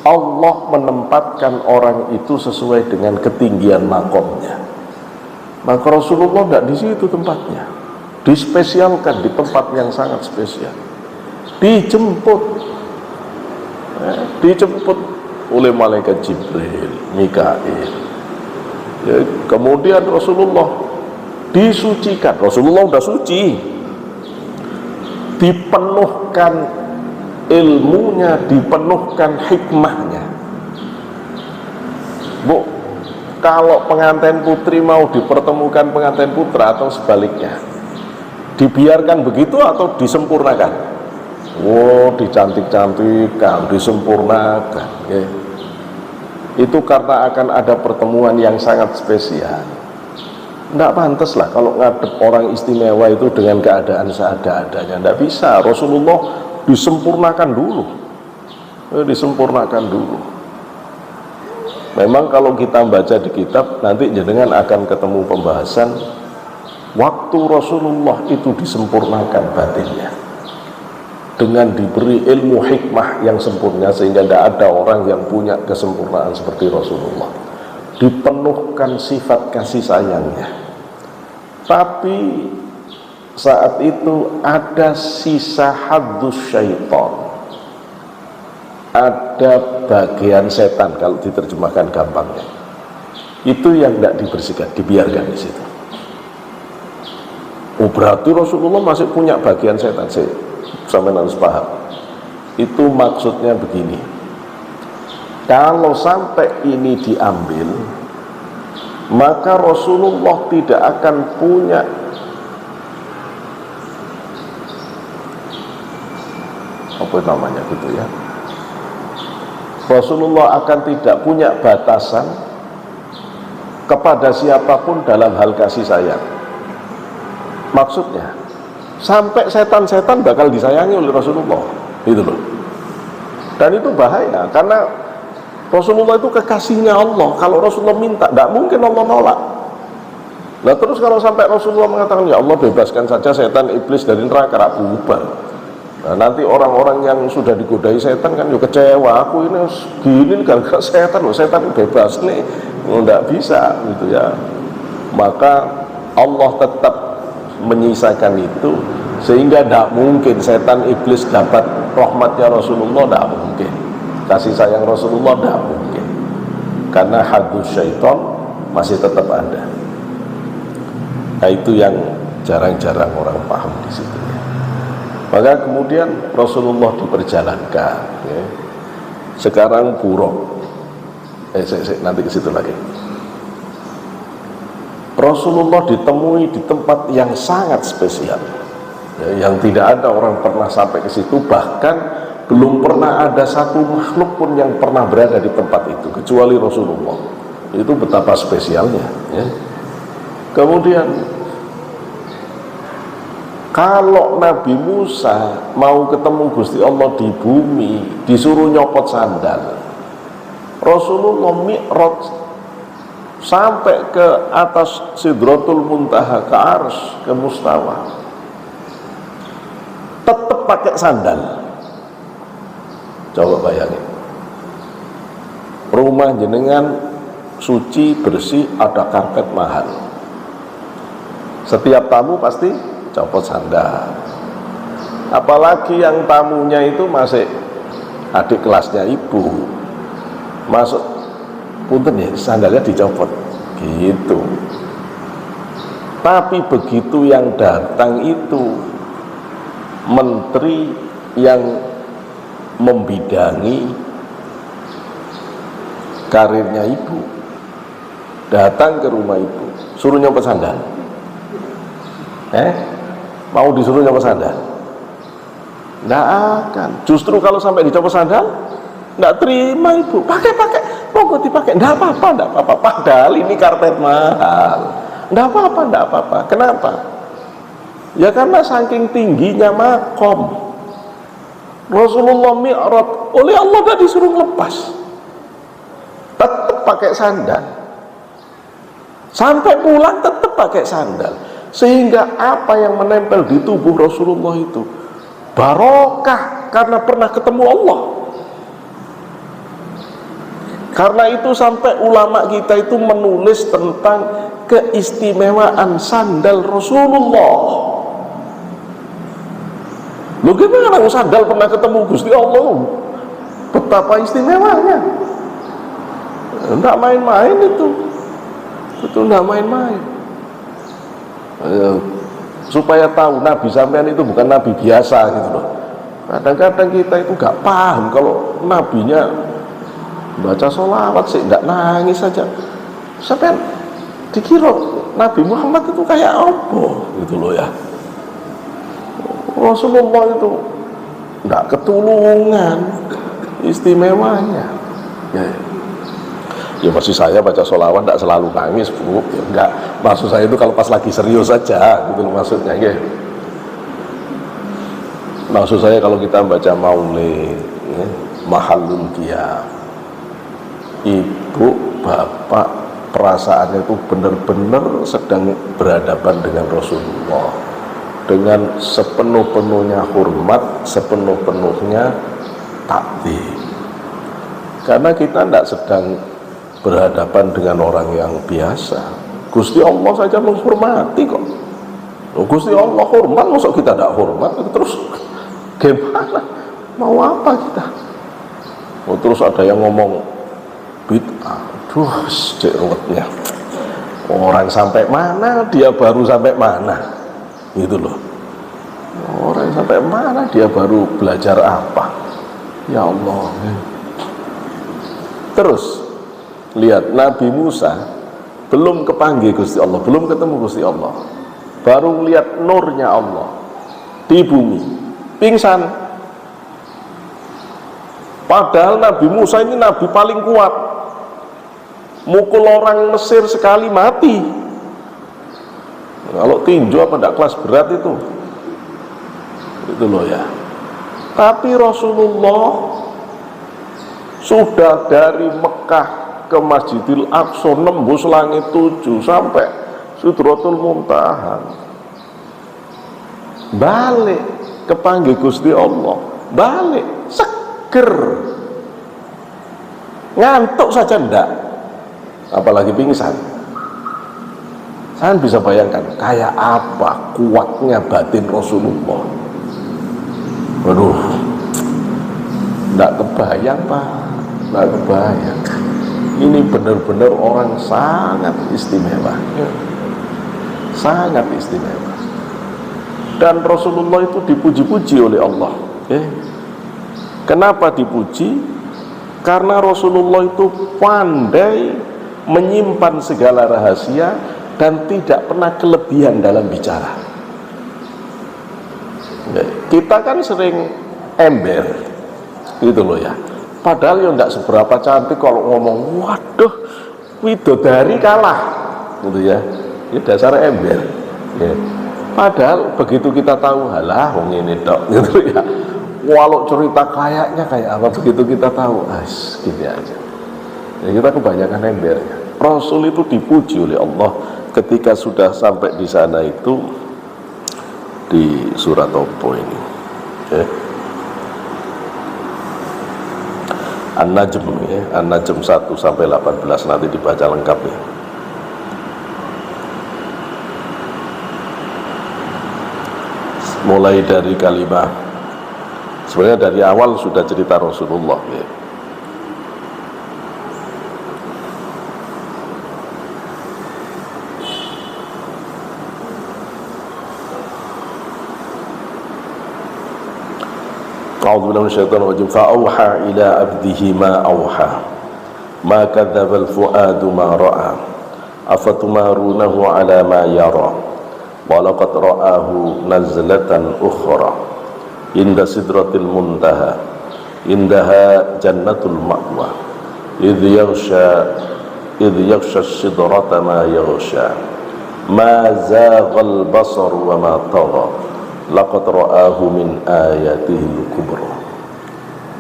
Allah menempatkan orang itu sesuai dengan ketinggian makomnya. Maka Rasulullah tidak di situ tempatnya, dispesialkan di tempat yang sangat spesial. Dijemput oleh malaikat Jibril, Mikail. Ya, kemudian Rasulullah disucikan. Rasulullah sudah suci, dipenuhkan ilmunya, dipenuhkan hikmahnya. Bu, kalau pengantin putri mau dipertemukan pengantin putra atau sebaliknya, dibiarkan begitu atau disempurnakan? Oh, dicantik-cantikkan, disempurnakan. Okay. Itu karena akan ada pertemuan yang sangat spesial. Tidak pantas lah kalau ngadep orang istimewa itu dengan keadaan seada-adanya. Tidak bisa. Rasulullah disempurnakan dulu. Disempurnakan dulu. Memang kalau kita baca di kitab, nanti jenengan akan ketemu pembahasan waktu Rasulullah itu disempurnakan batinnya dengan diberi ilmu hikmah yang sempurna, sehingga tidak ada orang yang punya kesempurnaan seperti Rasulullah. Dipenuhkan sifat kasih sayangnya. Tapi saat itu ada sisa hadus syaitan, ada bagian setan kalau diterjemahkan gampangnya. Itu yang tidak dibersihkan, dibiarkan di situ. Oh berarti Rasulullah masih punya bagian setan sih, sampai harus paham. Itu maksudnya begini, kalau sampai ini diambil, maka Rasulullah tidak akan punya apa namanya gitu ya, Rasulullah akan tidak punya batasan kepada siapapun dalam hal kasih sayang. Maksudnya sampai setan-setan bakal disayangi oleh Rasulullah, gitu loh. Dan itu bahaya, karena Rasulullah itu kekasihnya Allah. Kalau Rasulullah minta, tidak mungkin Allah nolak. Nah terus kalau sampai Rasulullah mengatakan, ya Allah bebaskan saja setan iblis dari neraka, bubar. Nah nanti orang-orang yang sudah digodai setan kan juga kecewa, aku ini gini gara-gara setan loh, setan bebas nih, nggak bisa gitu ya. Maka Allah tetap menyisakan itu, sehingga tidak mungkin setan iblis dapat rahmatnya Rasulullah, tidak mungkin. Kasih sayang Rasulullah tidak mungkin, karena hadus syaitan masih tetap ada. Nah itu yang jarang-jarang orang paham di situ. Maka kemudian Rasulullah diperjalankan, ya. Sekarang buruk. Nanti ke situ lagi. Rasulullah ditemui di tempat yang sangat spesial, ya, yang tidak ada orang pernah sampai ke situ, bahkan belum pernah ada satu makhluk pun yang pernah berada di tempat itu kecuali Rasulullah. Itu betapa spesialnya, ya. Kemudian kalau Nabi Musa mau ketemu Gusti Allah di bumi, disuruh nyopot sandal, Rasulullah mi'raj sampai ke atas Sidratul Muntaha, ke Arsy, ke Mustawa, tetap pakai sandal. Coba bayangin, rumah jenengan suci, bersih, ada karpet mahal, setiap tamu pasti copot sandal. Apalagi yang tamunya itu masih adik kelasnya ibu, masuk punten ya, sandalnya dicopot gitu. Tapi begitu yang datang itu menteri yang membidangi karirnya ibu, datang ke rumah ibu, suruh nyopot sandal. Mau disuruh nyopot sandal? Nggak akan. Justru kalau sampai dicopot sandal, nggak terima ibu. Pakai, pokok dipakai, nggak apa-apa. Padahal ini karpet mahal. Nggak apa-apa. Kenapa? Ya karena saking tingginya makom. Rasulullah mi'raj, oleh Allah nggak disuruh lepas, tetap pakai sandal. Sampai pulang tetap pakai sandal. Sehingga apa yang menempel di tubuh Rasulullah itu barokah, karena pernah ketemu Allah. Karena itu sampai ulama kita itu menulis tentang keistimewaan sandal Rasulullah. Loh gimana sandal pernah ketemu Gusti Allah, betapa istimewanya. Enggak main-main itu enggak main-main. Supaya tahu Nabi sampean itu bukan Nabi biasa gitu loh. Kadang-kadang kita itu gak paham kalau nabinya baca sholawat sih, gak nangis saja. Sampean dikira Nabi Muhammad itu kayak apa gitu loh ya. Rasulullah itu gak ketulungan istimewanya. Ya masih saya baca sholawat tidak selalu nangis bu, ya, enggak, maksud saya itu kalau pas lagi serius saja gitu loh maksudnya ya. Maksud saya kalau kita baca maulid ya, mahallul qiyam, ibu bapak perasaannya itu benar-benar sedang berhadapan dengan Rasulullah, dengan sepenuh-penuhnya hormat, sepenuh-penuhnya takdim. Karena kita tidak sedang berhadapan dengan orang yang biasa. Gusti Allah saja menghormati kok. Gusti Allah hormat, masa kita tidak hormat? Terus gimana? Mau apa kita? Terus ada yang ngomong bid'ah. Aduh, cek ruwetnya. Orang sampai mana, dia baru sampai mana. gitu loh. Orang sampai mana dia baru belajar apa? Ya Allah. Terus lihat Nabi Musa belum kepanggil Gusti Allah, belum ketemu Gusti Allah, baru lihat nurnya Allah di bumi, pingsan. Padahal Nabi Musa ini Nabi paling kuat, mukul orang Mesir sekali mati. Kalau tinju apa enggak kelas berat itu loh ya. Tapi Rasulullah sudah dari Mekah ke Masjidil Aqsa, nembus langit 7 sampai Sidratul Muntaha, balik kepanggil Gusti Allah, balik seger, ngantuk saja ndak, apalagi pingsan. Saya bisa bayangkan kayak apa kuatnya batin Rasulullah. Waduh, ndak kebayang Pak, ndak kebayang. Ini benar-benar orang sangat istimewa, sangat istimewa. Dan Rasulullah itu dipuji-puji oleh Allah. Kenapa dipuji? Karena Rasulullah itu pandai menyimpan segala rahasia dan tidak pernah kelebihan dalam bicara. Kita kan sering ember gitu loh ya, padahal ya enggak seberapa cantik. Kalau ngomong, waduh widodari kalah gitu ya, ini dasar ember ya. Padahal begitu kita tahu, halah wong ini dok gitu ya, walau cerita kayaknya kayak apa, begitu kita tahu gini aja ya, kita kebanyakan embernya. Rasul itu dipuji oleh Allah ketika sudah sampai di sana itu, di surat apa ini, An-Najm ya, An-Najm 1 sampai 18, nanti dibaca lengkap ya. Mulai dari kalimat, sebenarnya dari awal sudah cerita Rasulullah ya. A'udzu billahi minasyaitonir rajim. Fa auha ila abdihi ma auha ma kadzdzaba al-fuadu ma ra'a afatumarunahu ala ma yara wa laqad ra'ahu nazlatan ukhra inda sidratil muntaha indaha jannatul ma'wa idh yaghsha sidrata ma yaghsha ma zaghal basar wa ma tagha laqad ra'ahu min ayatihil kubra.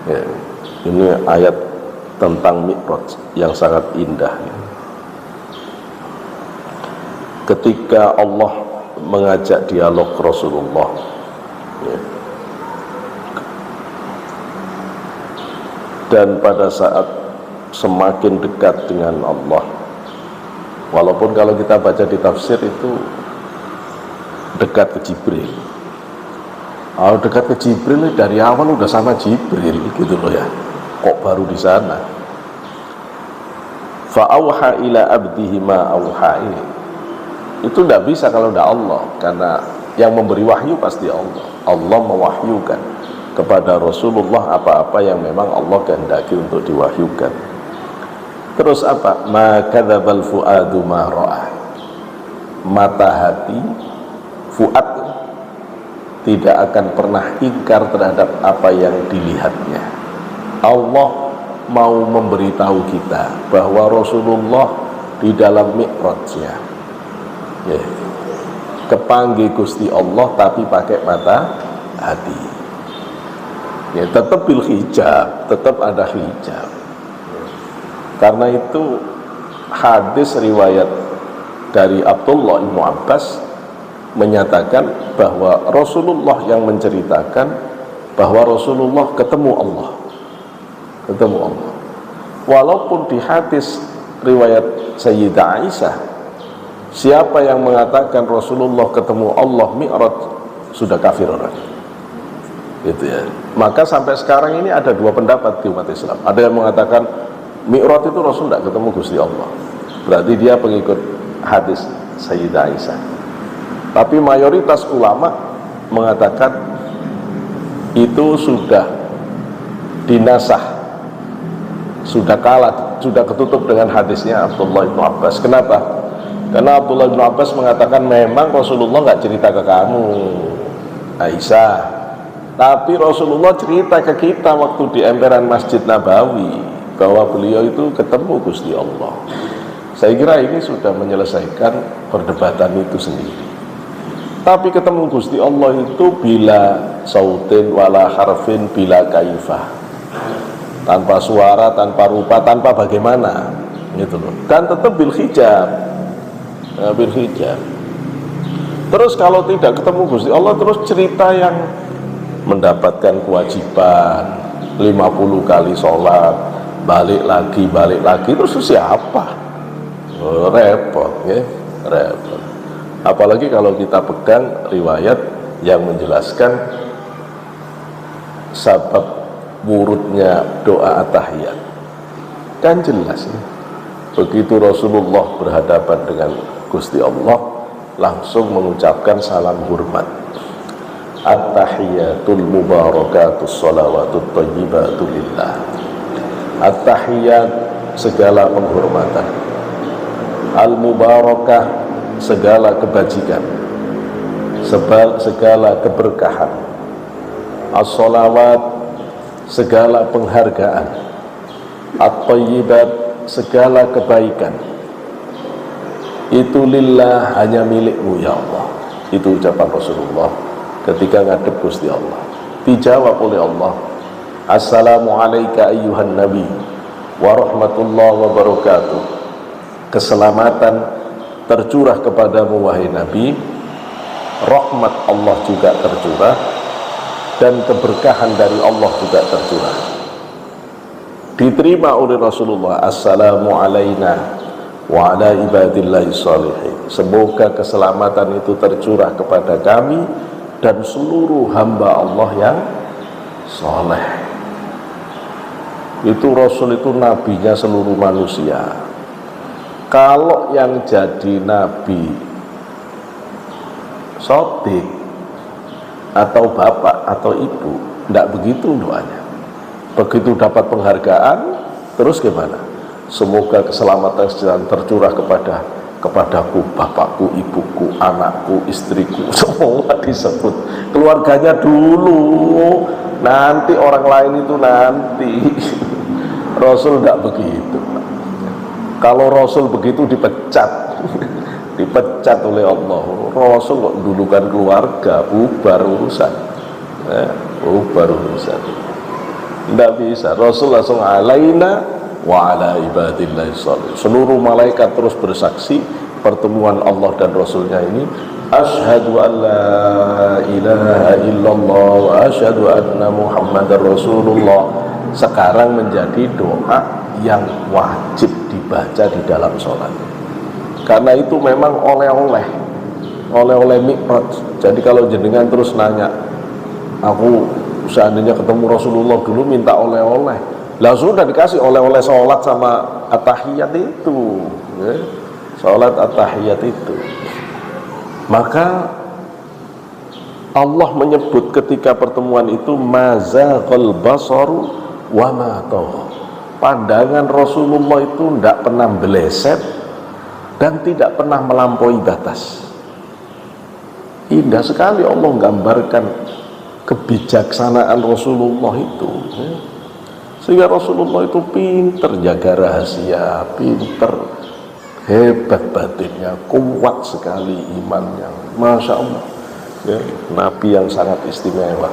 Ya, ini ayat tentang Mi'raj yang sangat indah ya. Ketika Allah mengajak dialog Rasulullah ya. Dan pada saat semakin dekat dengan Allah, walaupun kalau kita baca di tafsir itu dekat ke Jibril. Kalau dekat ke Jibril dari awal udah sama Jibril gitu loh ya, kok baru di sana. Fa'auha ila abdihi ma auha, itu tidak bisa kalau tidak Allah, karena yang memberi wahyu pasti Allah. Allah mewahyukan kepada Rasulullah apa-apa yang memang Allah kehendaki untuk diwahyukan. Terus apa? Ma kadzdzabal fuadu ma ra'a, mata hati, fuad, tidak akan pernah ingkar terhadap apa yang dilihatnya. Allah mau memberitahu kita bahwa Rasulullah di dalam Mi'rajnya ya, kepanggil Gusti Allah tapi pakai mata hati ya, tetap bil hijab, tetap ada hijab. Karena itu hadis riwayat dari Abdullah bin Abbas menyatakan bahwa Rasulullah yang menceritakan bahwa Rasulullah ketemu Allah. Walaupun di hadis riwayat Sayyidah Aisyah, siapa yang mengatakan Rasulullah ketemu Allah Mi'raj sudah kafir orang. Gitu ya. Maka sampai sekarang ini ada dua pendapat di umat Islam. Ada yang mengatakan Mi'raj itu Rasul tidak ketemu Gusti Allah, berarti dia pengikut hadis Sayyidah Aisyah. Tapi mayoritas ulama mengatakan itu sudah dinasah, sudah kalah, sudah ketutup dengan hadisnya Abdullah bin Abbas. Kenapa? Karena Abdullah bin Abbas mengatakan memang Rasulullah nggak cerita ke kamu, Aisyah, tapi Rasulullah cerita ke kita waktu di emperan Masjid Nabawi bahwa beliau itu ketemu Gusti Allah. Saya kira ini sudah menyelesaikan perdebatan itu sendiri. Tapi ketemu Gusti Allah itu bila sautin wala harfin bila kaifah, tanpa suara, tanpa rupa, tanpa bagaimana, gitu loh. Dan tetap bil hijab, bil hijab. Terus kalau tidak ketemu Gusti Allah, terus cerita yang mendapatkan kewajiban 50 kali sholat, balik lagi, terus siapa? Repot, ya, repot. Apalagi kalau kita pegang riwayat yang menjelaskan sebab wurudnya doa at-tahiyat, kan jelas ya. Begitu Rasulullah berhadapan dengan Gusti Allah, langsung mengucapkan salam hormat, at-tahiyatul mubarakatus sholawatut thayyibatu lillah. At-tahiyat segala penghormatan, al-mubarakah segala kebajikan, segala keberkahan, as-sholawat segala penghargaan, at-thayyibat segala kebaikan, itu lillah, hanya milikmu ya Allah. Itu ucapan Rasulullah ketika ngadep Gusti Allah. Dijawab oleh Allah, assalamu alayka ayyuhan nabi wa rahmatullahi wa barakatuh. Keselamatan tercurah kepadamu wahai Nabi, rahmat Allah juga tercurah, dan keberkahan dari Allah juga tercurah. Diterima oleh Rasulullah, assalamu alayna wa ala ibadillahi sholihin. Semoga keselamatan itu tercurah kepada kami dan seluruh hamba Allah yang soleh. Itu Rasul itu nabinya seluruh manusia. Kalau yang jadi nabi sotik atau bapak atau ibu, tidak begitu doanya. Begitu dapat penghargaan, terus gimana? Semoga keselamatan tercurah kepadaku, bapakku, ibuku, anakku, istriku, semua disebut. Keluarganya dulu, nanti orang lain itu nanti. Rasul tidak begitu. Kalau Rasul begitu dipecat, dipecat oleh Allah. Rasul kok dulukan keluarga, bubar urusan, bubar urusan. Tidak bisa. Rasul langsung alaina wa ala ibadillahi sholihin. Seluruh malaikat terus bersaksi pertemuan Allah dan Rasulnya ini. Asyhadu an la ilaha illallah wa asyhadu anna muhammadar rasulullah. Sekarang menjadi doa yang wajib dibaca di dalam sholat. Karena itu memang oleh-oleh mi'raj. Jadi kalau jenengan terus nanya, aku seandainya ketemu Rasulullah dulu minta oleh-oleh, lah sudah dikasih oleh-oleh sholat sama at-tahiyat itu, ya. Sholat at-tahiyat itu. Maka Allah menyebut ketika pertemuan itu mazaghal basaru wa ma tagha. Pandangan Rasulullah itu tidak pernah meleset dan tidak pernah melampaui batas. Indah sekali Allah menggambarkan kebijaksanaan Rasulullah itu, sehingga Rasulullah itu pinter jaga rahasia, pinter, hebat batinnya, kuat sekali imannya, Masya Allah, ya, Nabi yang sangat istimewa.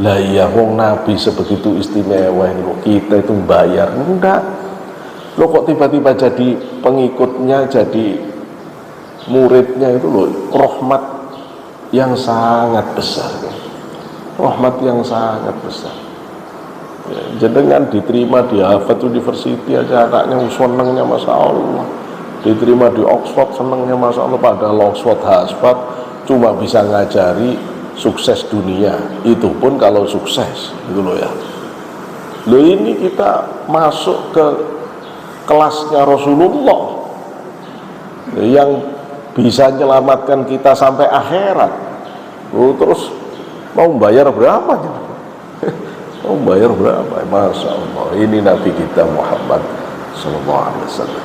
Lah iya, wong Nabi sebegitu istimewa ini, kita itu bayar? Enggak. Lo kok tiba-tiba jadi pengikutnya, jadi muridnya itu loh, rahmat yang sangat besar, rahmat yang sangat besar. Ya, jenengan diterima di Harvard University aja anaknya senengnya Masya Allah, diterima di Oxford senengnya Masya Allah, padahal Oxford Harvard cuma bisa ngajari sukses dunia, itu pun kalau sukses, gitu loh ya. Loh ini kita masuk ke kelasnya Rasulullah yang bisa menyelamatkan kita sampai akhirat. Terus mau bayar berapa? Mau bayar berapa? Masya Allah, ini Nabi kita Muhammad sallallahu alaihi wasallam.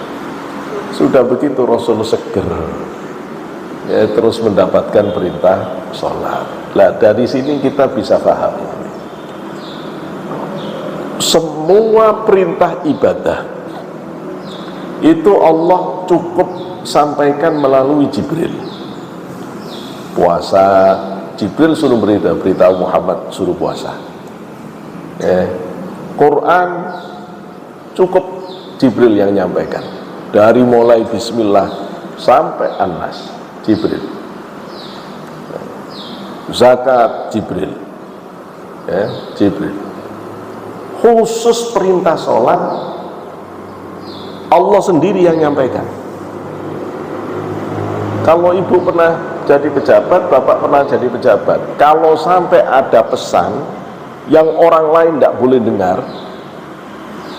Sudah begitu Rasul seger, ya, terus mendapatkan perintah sholat. Nah, dari sini kita bisa paham, semua perintah ibadah itu Allah cukup sampaikan melalui Jibril. Puasa, Jibril suruh beritahu Muhammad suruh puasa. Quran cukup Jibril yang nyampaikan, dari mulai Bismillah sampai An-Nas, Jibril. Zakat, Jibril, Jibril. Khusus perintah sholat, Allah sendiri yang nyampaikan. Kalau ibu pernah jadi pejabat, bapak pernah jadi pejabat, kalau sampai ada pesan yang orang lain tidak boleh dengar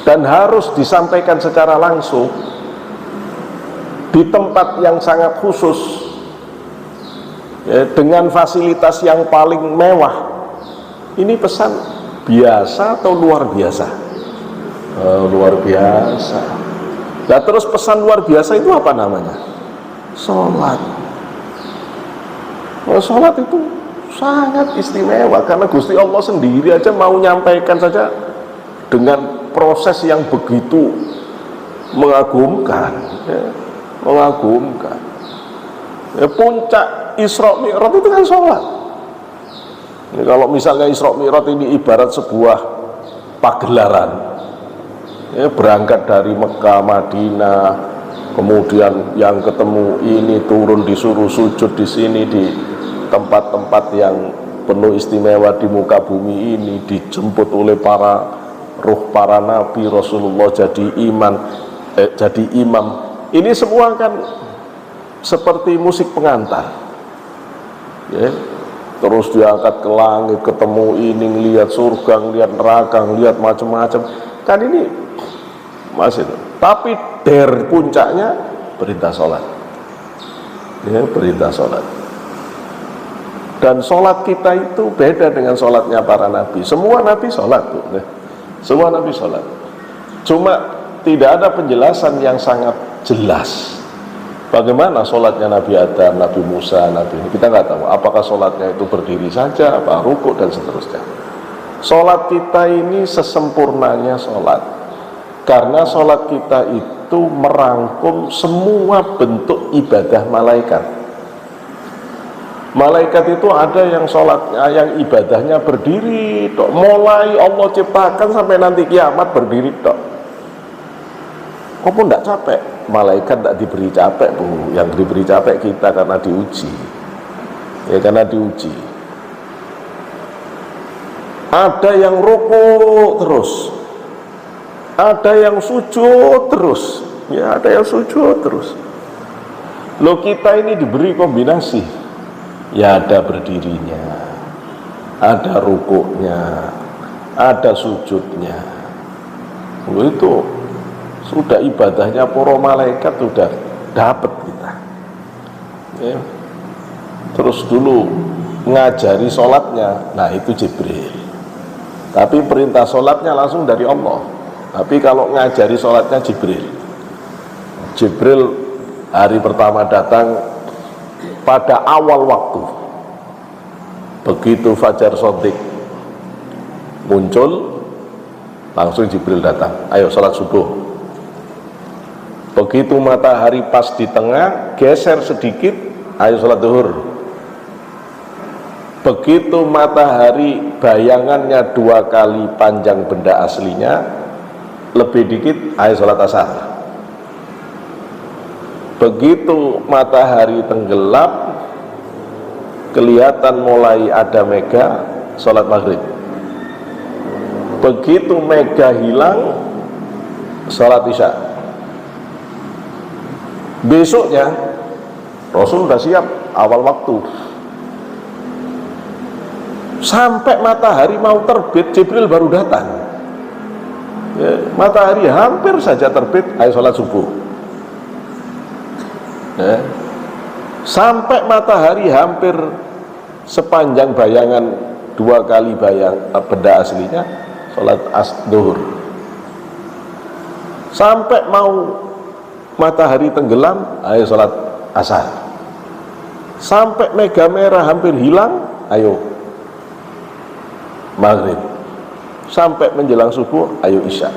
dan harus disampaikan secara langsung di tempat yang sangat khusus, ya, dengan fasilitas yang paling mewah, ini pesan biasa atau luar biasa? Luar biasa. Nah, terus pesan luar biasa itu apa namanya? Sholat. Sholat itu sangat istimewa karena Gusti Allah sendiri aja mau nyampaikan saja dengan proses yang begitu mengagumkan, ya, mengagumkan. Ya, puncak Isra Mi'raj itu kan sholat. Ini kalau misalnya Isra Mi'raj ini ibarat sebuah pagelaran, ya, berangkat dari Mekah, Madinah, kemudian yang ketemu ini turun disuruh sujud di sini di tempat-tempat yang penuh istimewa di muka bumi ini, dijemput oleh para ruh para nabi, Rasulullah jadi imam. Ini semua kan seperti musik pengantar, ya. Terus diangkat ke langit, ketemu ini, lihat surga, lihat neraka, lihat macam-macam. Kan ini masih, tapi puncaknya perintah sholat, ya, perintah sholat. Dan sholat kita itu beda dengan sholatnya para nabi. Semua nabi sholat, ya. Semua nabi sholat. Cuma tidak ada penjelasan yang sangat jelas bagaimana sholatnya Nabi Adam, Nabi Musa, Nabi ini. Kita nggak tahu apakah sholatnya itu berdiri saja, apa rukuk dan seterusnya. Sholat kita ini sesempurnanya sholat, karena sholat kita itu merangkum semua bentuk ibadah malaikat. Malaikat itu ada yang sholatnya, yang ibadahnya berdiri tok, mulai Allah ciptakan sampai nanti kiamat berdiri tok. Kok pun tidak capek? Malaikat tidak diberi capek, Bu. Yang diberi capek kita karena diuji, ya, karena diuji. Ada yang rukuk terus, ada yang sujud terus, ya, ada yang sujud terus. Loh, kita ini diberi kombinasi, ya, ada berdirinya, ada rukuknya, ada sujudnya. Loh, itu sudah ibadahnya para malaikat sudah dapat kita, ya. Terus dulu ngajari sholatnya, nah itu Jibril, tapi perintah sholatnya langsung dari Allah. Tapi kalau ngajari sholatnya Jibril hari pertama datang pada awal waktu, begitu fajar shadiq muncul, langsung Jibril datang, ayo sholat subuh. Begitu matahari pas di tengah, geser sedikit, ayo sholat zuhur. Begitu matahari bayangannya 2 kali panjang benda aslinya, lebih dikit, ayo sholat asar. Begitu matahari tenggelam, kelihatan mulai ada mega, sholat maghrib. Begitu mega hilang, sholat isya. Besoknya Rasul sudah siap awal waktu, sampai matahari mau terbit Jibril baru datang, ya, matahari hampir saja terbit, ayo sholat subuh, ya. sampai matahari hampir sepanjang bayangan 2 kali benda aslinya, sholat duhur. Sampai mau matahari tenggelam, ayo sholat asar. Sampai mega merah hampir hilang, ayo maghrib. Sampai menjelang subuh, ayo isya.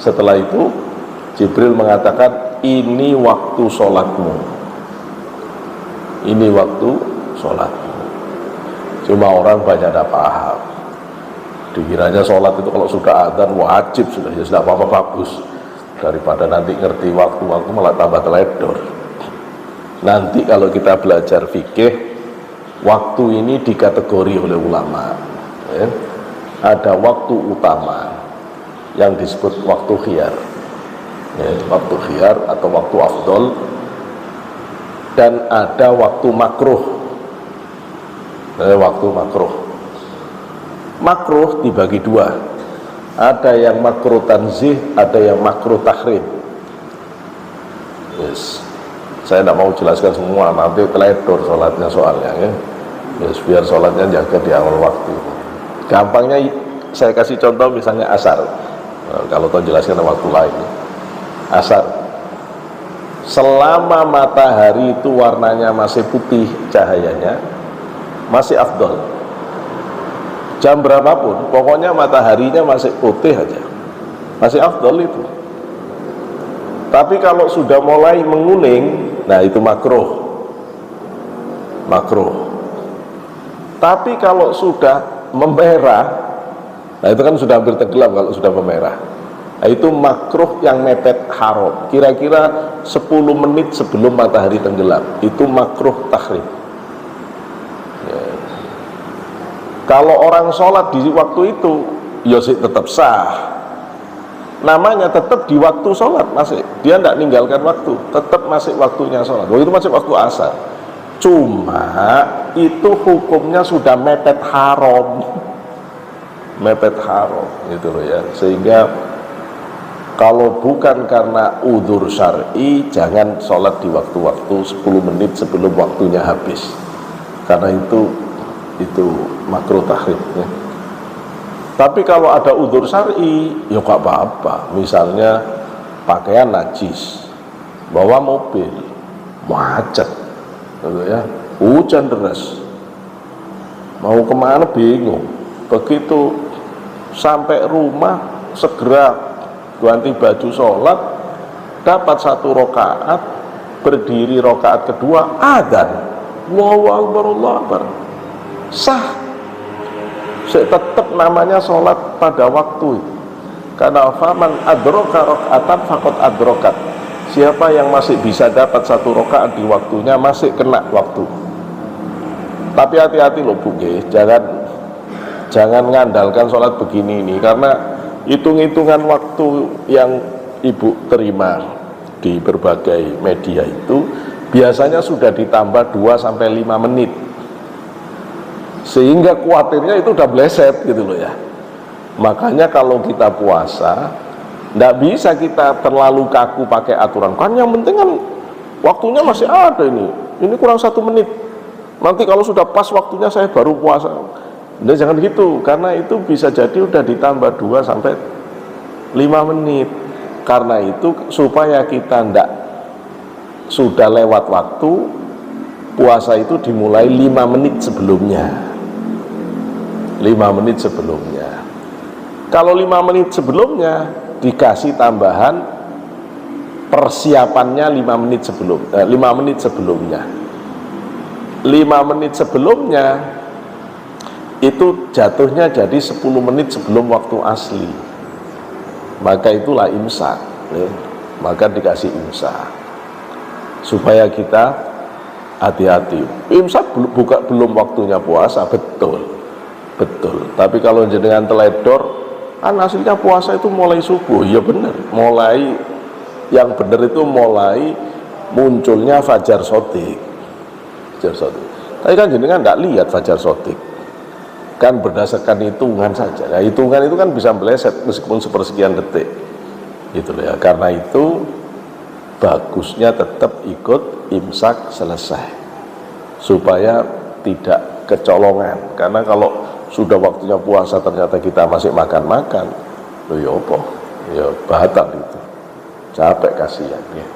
Setelah itu Jibril mengatakan, ini waktu sholatmu, ini waktu sholatmu. Cuma orang banyak tidak paham, dikiranya sholat itu kalau sudah adzan wajib sudah, ya sudah apa-apa bagus, daripada nanti ngerti waktu malah tambah teledor. Nanti kalau kita belajar fikih, waktu ini dikategori oleh ulama, ya. Ada waktu utama yang disebut waktu khiyar, ya, waktu khiyar atau waktu afdol, dan ada waktu makruh. Waktu makruh, makruh dibagi dua, ada yang makruh tanzih, ada yang makruh tahrim. Yes. Saya tidak mau jelaskan semua, nanti teledor sholatnya soalnya, ya. Yes, biar sholatnya jaga di awal waktu. Gampangnya saya kasih contoh, misalnya asar. Nah, kalau tahu jelaskan waktu lain. Asar, selama matahari itu warnanya masih putih cahayanya, masih afdol. Jam berapapun, pokoknya mataharinya masih putih aja, masih afdol itu. Tapi kalau sudah mulai menguning, nah itu makruh. Makruh. Tapi kalau sudah memerah, nah itu kan sudah hampir tenggelam kalau sudah memerah. Nah, itu makruh yang mepet haram. Kira-kira 10 menit sebelum matahari tenggelam, itu makruh tahrim. Ya. Kalau orang sholat di waktu itu, ya sih tetap sah. Namanya tetap di waktu sholat masih. Dia tidak ninggalkan waktu, tetap masih waktunya sholat. Waktu itu masih waktu asar. Cuma itu hukumnya sudah mepet haram, mepet haram gitu loh ya. Sehingga kalau bukan karena udzur syar'i, jangan sholat di waktu-waktu 10 menit sebelum waktunya habis, karena itu makruh tahrim, ya. Tapi kalau ada udzur syar'i, ya gak apa-apa. Misalnya pakaian najis, bawa mobil macet, gitu ya, hujan deras, mau kemana bingung. Begitu sampai rumah segera ganti baju sholat, dapat 1 rakaat, berdiri rakaat kedua, adzan, Allahu Akbar, Allahu Akbar, sah. Tetap namanya sholat pada waktu itu. Karena faman adroka rakaatan faqad adrokat. Siapa yang masih bisa dapat 1 rakaat di waktunya, masih kena waktu. Tapi hati-hati loh Bu, jangan ngandalkan sholat begini ini, karena hitung-hitungan waktu yang Ibu terima di berbagai media itu biasanya sudah ditambah 2-5 menit, sehingga khawatirnya itu udah bleset gitu loh ya. Makanya kalau kita puasa, tidak bisa kita terlalu kaku pakai aturan. Kan yang penting kan waktunya masih ada, ini kurang 1 menit, nanti kalau sudah pas waktunya saya baru puasa. Nah, jangan gitu, karena itu bisa jadi udah ditambah 2-5 menit. Karena itu supaya kita ndak sudah lewat waktu, puasa itu dimulai 5 menit sebelumnya. 5 menit sebelumnya. Kalau 5 menit sebelumnya dikasih tambahan persiapannya 5 menit sebelum 5 menit sebelumnya. 5 menit sebelumnya itu jatuhnya jadi 10 menit sebelum waktu asli. Maka itulah imsak, ya. Maka dikasih imsak supaya kita hati-hati. Imsak belum waktunya puasa, betul. Tapi kalau jenengan teledor, kan hasilnya puasa itu mulai subuh. Ya benar, yang benar itu mulai munculnya fajar sotik. Tapi kan jenengan tidak lihat fajar sotik, kan berdasarkan hitungan saja. Nah, hitungan itu kan bisa meleset meskipun sepersekian detik gitu loh ya. Karena itu bagusnya tetap ikut imsak selesai. supaya tidak kecolongan. Karena kalau sudah waktunya puasa ternyata kita masih makan-makan, loh ya apa? Ya batal itu, capek kasihan ya.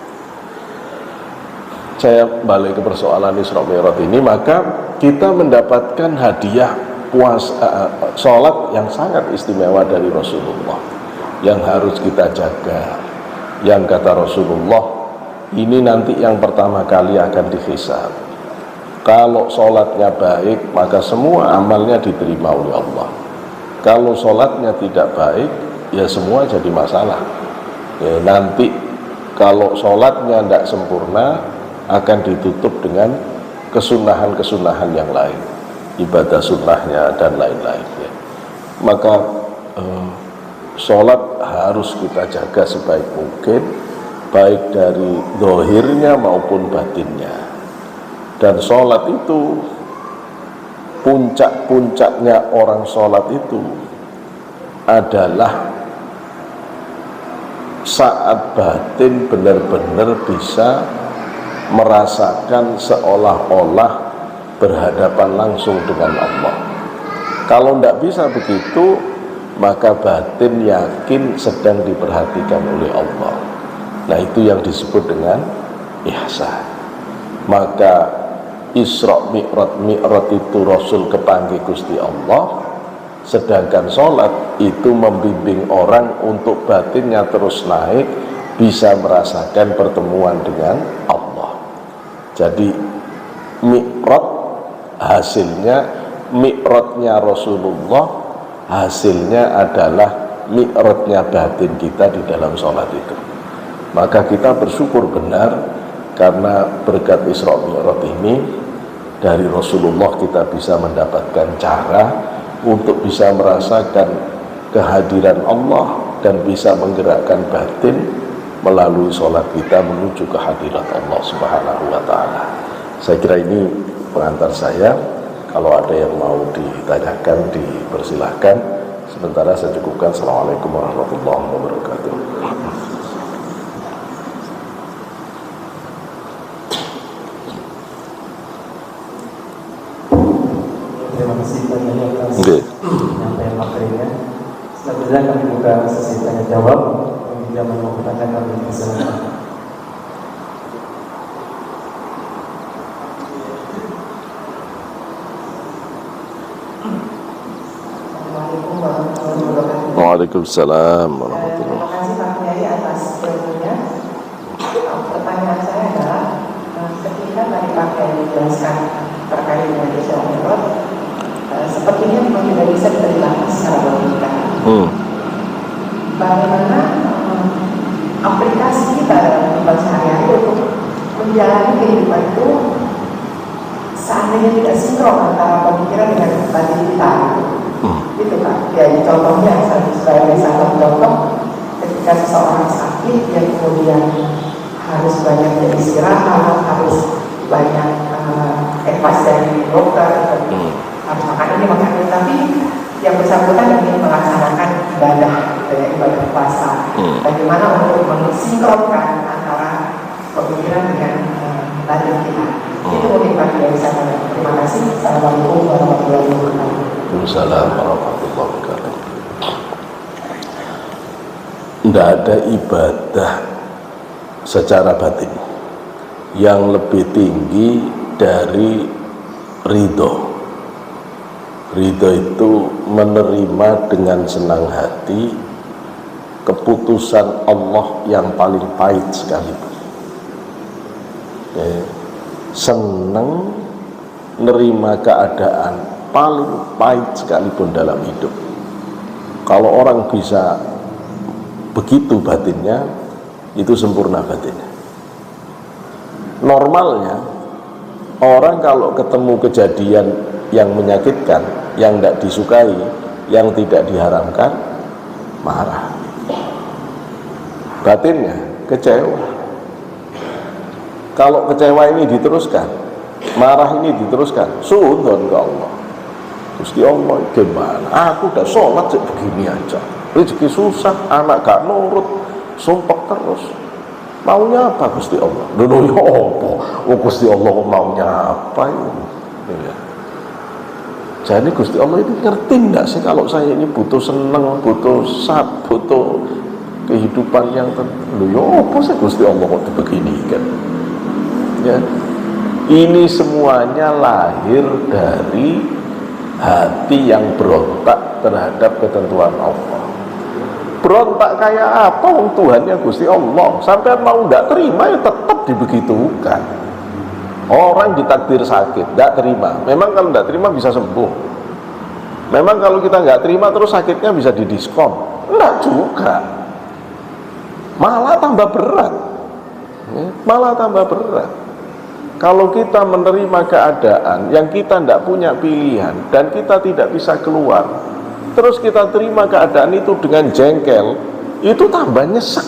Saya balik ke persoalan Isra Mi'raj ini, maka kita mendapatkan hadiah puasa, sholat yang sangat istimewa dari Rasulullah, yang harus kita jaga. Yang kata Rasulullah, ini nanti yang pertama kali akan dihisab. Kalau sholatnya baik, maka semua amalnya diterima oleh Allah. Kalau sholatnya tidak baik, ya semua jadi masalah. Ya, nanti kalau sholatnya tidak sempurna, akan ditutup dengan kesunahan-kesunahan yang lain, ibadah sunnahnya dan lain-lain ya. Maka sholat harus kita jaga sebaik mungkin, baik dari zahirnya maupun batinnya. Dan sholat itu, puncak-puncaknya orang sholat itu adalah saat batin benar-benar bisa merasakan seolah-olah berhadapan langsung dengan Allah. Kalau tidak bisa begitu, maka batin yakin sedang diperhatikan oleh Allah. Nah, itu yang disebut dengan ihsan. Maka Isra Mi'raj itu Rasul kepanggih Gusti Allah, sedangkan sholat itu membimbing orang untuk batinnya terus naik, bisa merasakan pertemuan dengan Allah. Jadi Mi'raj hasilnya, Mi'rajnya Rasulullah hasilnya adalah Mi'rajnya batin kita di dalam sholat itu. Maka kita bersyukur benar, karena berkat Isra Mi'raj ini dari Rasulullah kita bisa mendapatkan cara untuk bisa merasakan kehadiran Allah dan bisa menggerakkan batin melalui sholat kita menuju kehadirat Allah Subhanahu wa ta'ala. Saya kira ini pengantar saya. Kalau ada yang mau ditanyakan, dipersilahkan. Sementara saya cukupkan. Assalamualaikum warahmatullahi wabarakatuh. Terima kasih banyak atas penyampaian materinya. Selanjutnya kami buka sesi tanya jawab. Yang mau bertanya kami persilakan. Assalamualaikum warahmatullahi wabarakatuh. Waalaikumsalam warahmatullahi Terima kasih Pak Kiai atas ilmunya. Pertanyaan saya adalah, ketika tadi Pak Kiai menjelaskan terkait dengan Isra Mi'raj, sepertinya memang tidak bisa diterima secara logika. Bagaimana aplikasi kita dalam kehidupan sehari-hari untuk menjalani kehidupan itu seandainya tidak sinkron antara pemikiran dengan batin kita, gitu Pak. Ya, contohnya sebagai satu contoh, ketika seseorang sakit, dia kemudian harus banyak beristirahat, harus banyak advice dari dokter, harus makan ini makan itu, tapi yang bersangkutan ingin melaksanakan ibadah, ibadah puasa. Bagaimana untuk mensinkronkan antara pemikiran dengan batin kita? Itu mungkin Pak dari saya. Terima kasih. Assalamualaikum warahmatullahi wabarakatuh. Waalaikumsalam warahmatullahi wabarakatuh. Tidak ada ibadah secara batin yang lebih tinggi dari ridho. Ridho itu menerima dengan senang hati keputusan Allah yang paling pahit sekalipun. Senang nerima keadaan paling pahit sekalipun dalam hidup. Kalau orang bisa begitu batinnya, itu sempurna batinnya. Normalnya orang kalau ketemu kejadian yang menyakitkan, yang tidak disukai, yang tidak diharamkan, marah. Batinnya kecewa. Kalau kecewa ini diteruskan, marah ini diteruskan, suudzon ke Allah. Gusti Allah, gimana? Aku udah sholat begini aja, rezeki susah, anak gak nurut, sumpek terus. Maunya apa Gusti Allah? Lho ya apa? Oh Gusti Allah maunya apa ini? Ya. Jadi Gusti Allah itu ngerti enggak sih kalau saya ini butuh seneng, butuh butuh kehidupan yang lho ya apa sih Gusti Allah kok dibeginikan? Ya. Ini semuanya lahir dari hati yang berontak terhadap ketentuan Allah. Berontak kayak apa? Tuhannya Gusti Allah. Sampai mau tidak terima ya tetap dibegitukan. Orang ditakdir sakit, tidak terima. Memang kalau tidak terima bisa sembuh. Memang kalau kita nggak terima terus sakitnya bisa didiskon. Enggak juga. Malah tambah berat. Malah tambah berat. Kalau kita menerima keadaan yang kita tidak punya pilihan dan kita tidak bisa keluar, terus kita terima keadaan itu dengan jengkel, itu tambah nyesek.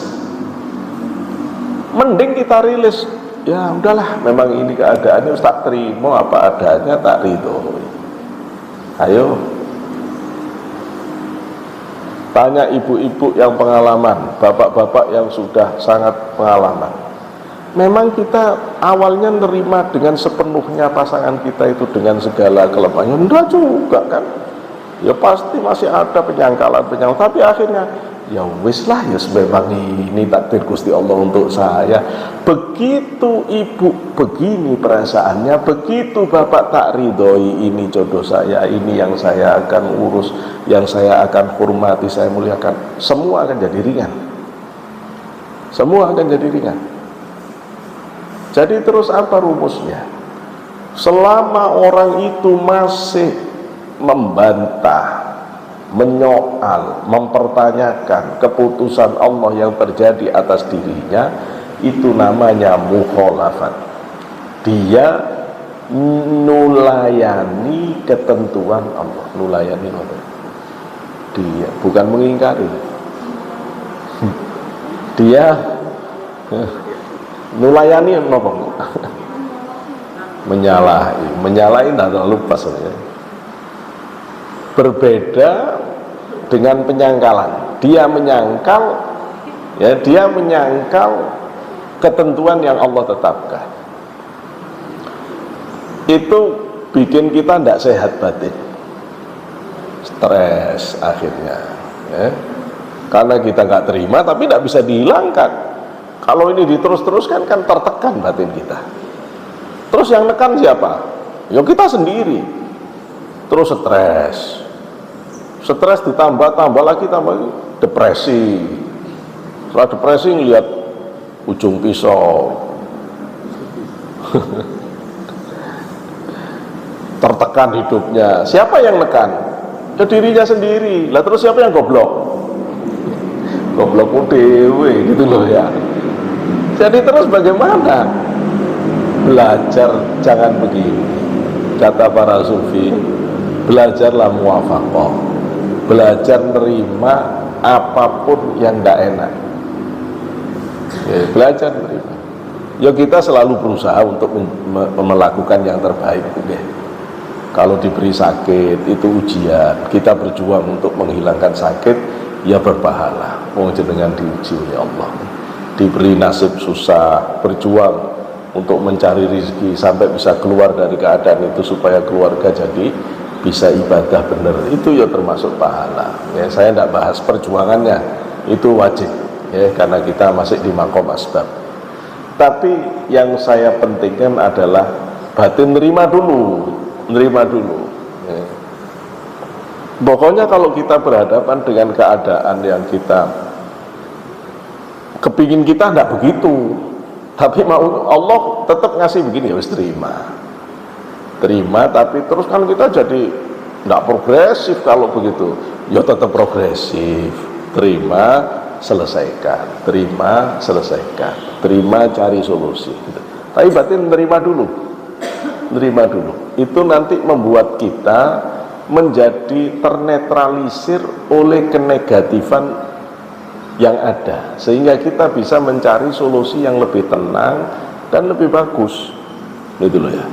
Mending kita rilis, ya udahlah, memang ini keadaannya tak terima apa adanya, tak ridho. Ayo tanya ibu-ibu yang pengalaman, bapak-bapak yang sudah sangat pengalaman. Memang kita awalnya nerima dengan sepenuhnya pasangan kita itu dengan segala kelemahannya, enggak juga kan? Ya pasti masih ada penyangkalan, tapi akhirnya ya wis lah, ya memang ini takdir Gusti Allah untuk saya. Begitu ibu begini perasaannya, begitu bapak tak ridhoi ini jodoh saya, ini yang saya akan urus, yang saya akan hormati, saya muliakan, semua akan jadi ringan. Semua akan jadi ringan. Jadi terus apa rumusnya? Selama orang itu masih membantah, menyoal, mempertanyakan keputusan Allah yang terjadi atas dirinya, itu namanya mukhalafat. Dia nulayani ketentuan Allah. Nulayani Allah. Dia bukan mengingkari. Dia nulayani apa? Menyalahi tidak terlalu pas ya. Berbeda dengan penyangkalan. Dia menyangkal, ya, dia menyangkal ketentuan yang Allah tetapkan. Itu bikin kita tidak sehat batin, stres akhirnya, ya. Karena kita nggak terima, tapi tidak bisa dihilangkan. Kalau ini diterus-teruskan kan tertekan batin kita. Terus yang nekan siapa? Ya kita sendiri. Terus stres ditambah lagi, tambah depresi. Setelah depresi ngelihat ujung pisau. Tertekan hidupnya. Siapa yang nekan? Ya dirinya sendiri. Lah terus siapa yang goblok? Goblokmu dewe gitu loh ya. Jadi terus bagaimana? Belajar jangan begini. Kata para sufi, belajarlah muwafaqah. Belajar nerima apapun yang tidak enak. Ya, belajar nerima. Ya kita selalu berusaha untuk melakukan yang terbaik. Ya. Kalau diberi sakit itu ujian, kita berjuang untuk menghilangkan sakit, ya berpahala. Wong jenengan diuji oleh Allah. Diberi nasib susah, berjuang untuk mencari rezeki sampai bisa keluar dari keadaan itu supaya keluarga jadi bisa ibadah benar, itu ya termasuk pahala. Ya, saya tidak bahas perjuangannya, itu wajib ya, karena kita masih di makom asbab. Tapi yang saya pentingkan adalah batin nerima dulu ya. Pokoknya kalau kita berhadapan dengan keadaan yang kita kepingin, kita tidak begitu, tapi mau Allah tetap ngasih begini, ya wis terima, tapi terus kan kita jadi tidak progresif. Kalau begitu ya tetap progresif, terima selesaikan, terima selesaikan, terima cari solusi gitu. Tapi batin nerima dulu, itu nanti membuat kita menjadi ternetralisir oleh kenegatifan yang ada, sehingga kita bisa mencari solusi yang lebih tenang dan lebih bagus, gitu loh ya.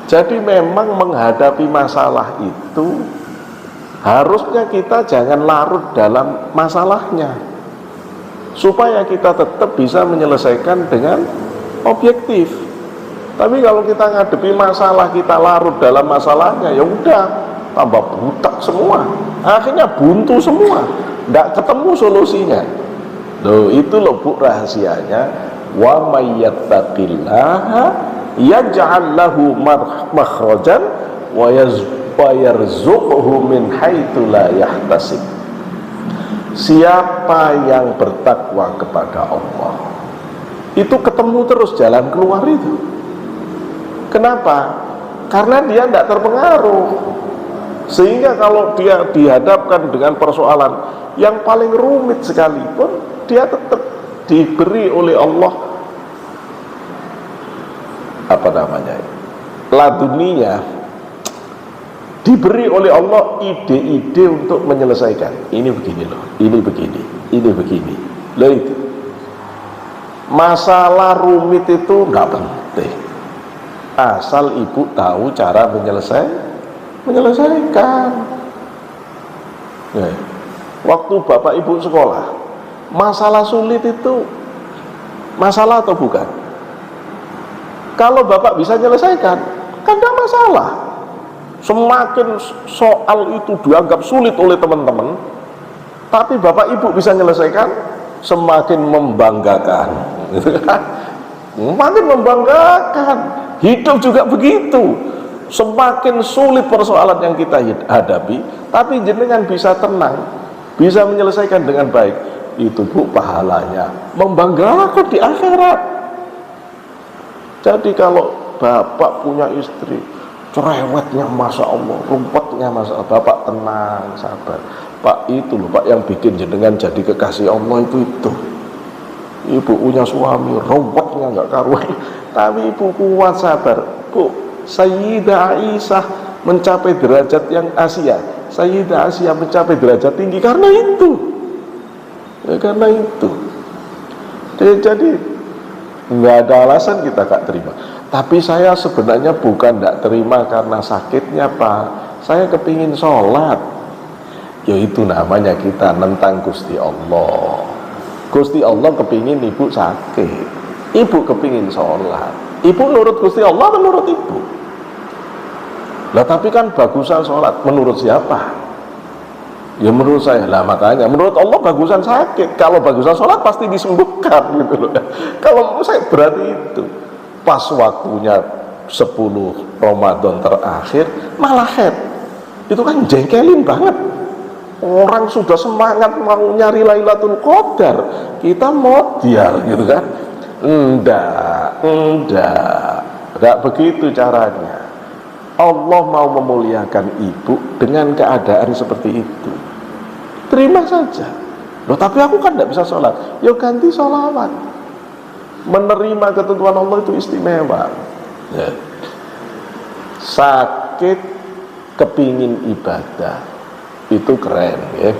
Jadi memang menghadapi masalah itu harusnya kita jangan larut dalam masalahnya. supaya kita tetap bisa menyelesaikan dengan objektif. Tapi kalau kita ngadepi masalah, kita larut dalam masalahnya, ya udah tambah butak semua, akhirnya buntu semua, nggak ketemu solusinya. Loh, itu loh Bu rahasianya. Wa may yattaqillaha yaj'al lahu makhrajan wa yarzuqhu min haitsu la yahtasib. Siapa yang bertakwa kepada Allah, itu ketemu terus jalan keluar itu. Kenapa? Karena dia tidak terpengaruh. Sehingga kalau dia dihadapkan dengan persoalan yang paling rumit sekalipun, dia tetap diberi oleh Allah laduninya, diberi oleh Allah ide-ide untuk menyelesaikan. Ini begini loh, ini begini, ini begini loh. Itu masalah rumit itu nggak penting, asal ibu tahu cara menyelesaikan. Waktu bapak ibu sekolah, masalah sulit itu masalah atau bukan? Kalau bapak bisa menyelesaikan, kan tidak masalah. Semakin soal itu dianggap sulit oleh teman-teman, tapi bapak ibu bisa menyelesaikan, semakin membanggakan. Semakin membanggakan. Hidup juga begitu. Semakin sulit persoalan yang kita hadapi, tapi jenengan bisa tenang, bisa menyelesaikan dengan baik, itu Bu pahalanya membanggakan di akhirat. Jadi kalau bapak punya istri cerewetnya Masya Allah, rumpetnya Masya Allah, bapak tenang, sabar. Pak, itu loh Pak yang bikin jenengan jadi kekasih Allah itu. Ibu punya suami rumpetnya nggak karuan, tapi ibu kuat, sabar. Bu, Sayyidah Aisyah mencapai derajat yang Asia, Sayyidah Asia mencapai derajat tinggi karena itu. Ya, karena itu. Jadi nggak ada alasan kita gak terima. Tapi saya sebenarnya bukan gak terima karena sakitnya Pak, saya kepingin sholat. Ya itu namanya kita nentang Gusti Allah. Gusti Allah kepingin ibu sakit, ibu kepingin sholat. Ibu nurut Gusti Allah atau nurut ibu? Lah tapi kan bagusan sholat, menurut siapa? Ya menurut saya. Lah makanya menurut Allah bagusan sakit, kalau bagusan sholat pasti disembuhkan gitu loh. Kalau saya berarti itu pas waktunya 10 Ramadan terakhir malah head, itu kan jengkelin banget. Orang sudah semangat mau nyari Lailatul Qadar, kita modial gitu kan. Enggak begitu caranya. Allah mau memuliakan ibu dengan keadaan seperti itu, terima saja. Loh tapi aku kan tidak bisa sholat, ya ganti sholawat. Menerima ketentuan Allah itu istimewa. Ya. Sakit kepingin ibadah itu keren ya.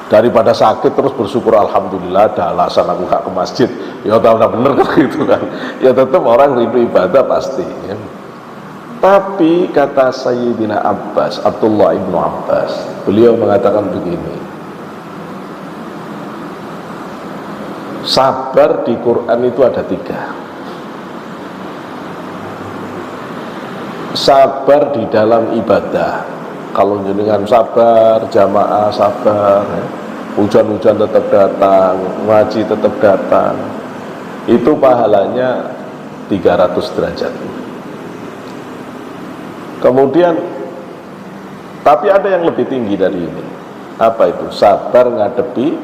Daripada sakit terus bersyukur alhamdulillah ada alasan aku gak ke masjid, ya tahu bener kan gitu kan. Ya tetap orang rindu ibadah pasti ya. Tapi kata Sayyidina Abbas, Abdullah ibnu Abbas, beliau mengatakan begini, sabar di Quran itu ada 3. Sabar di dalam ibadah, kalau jenengan sabar, jamaah sabar, hujan-hujan tetap datang, ngaji tetap datang, itu pahalanya 300 derajat. Kemudian, tapi ada yang lebih tinggi dari ini. Apa itu? Sabar ngadepi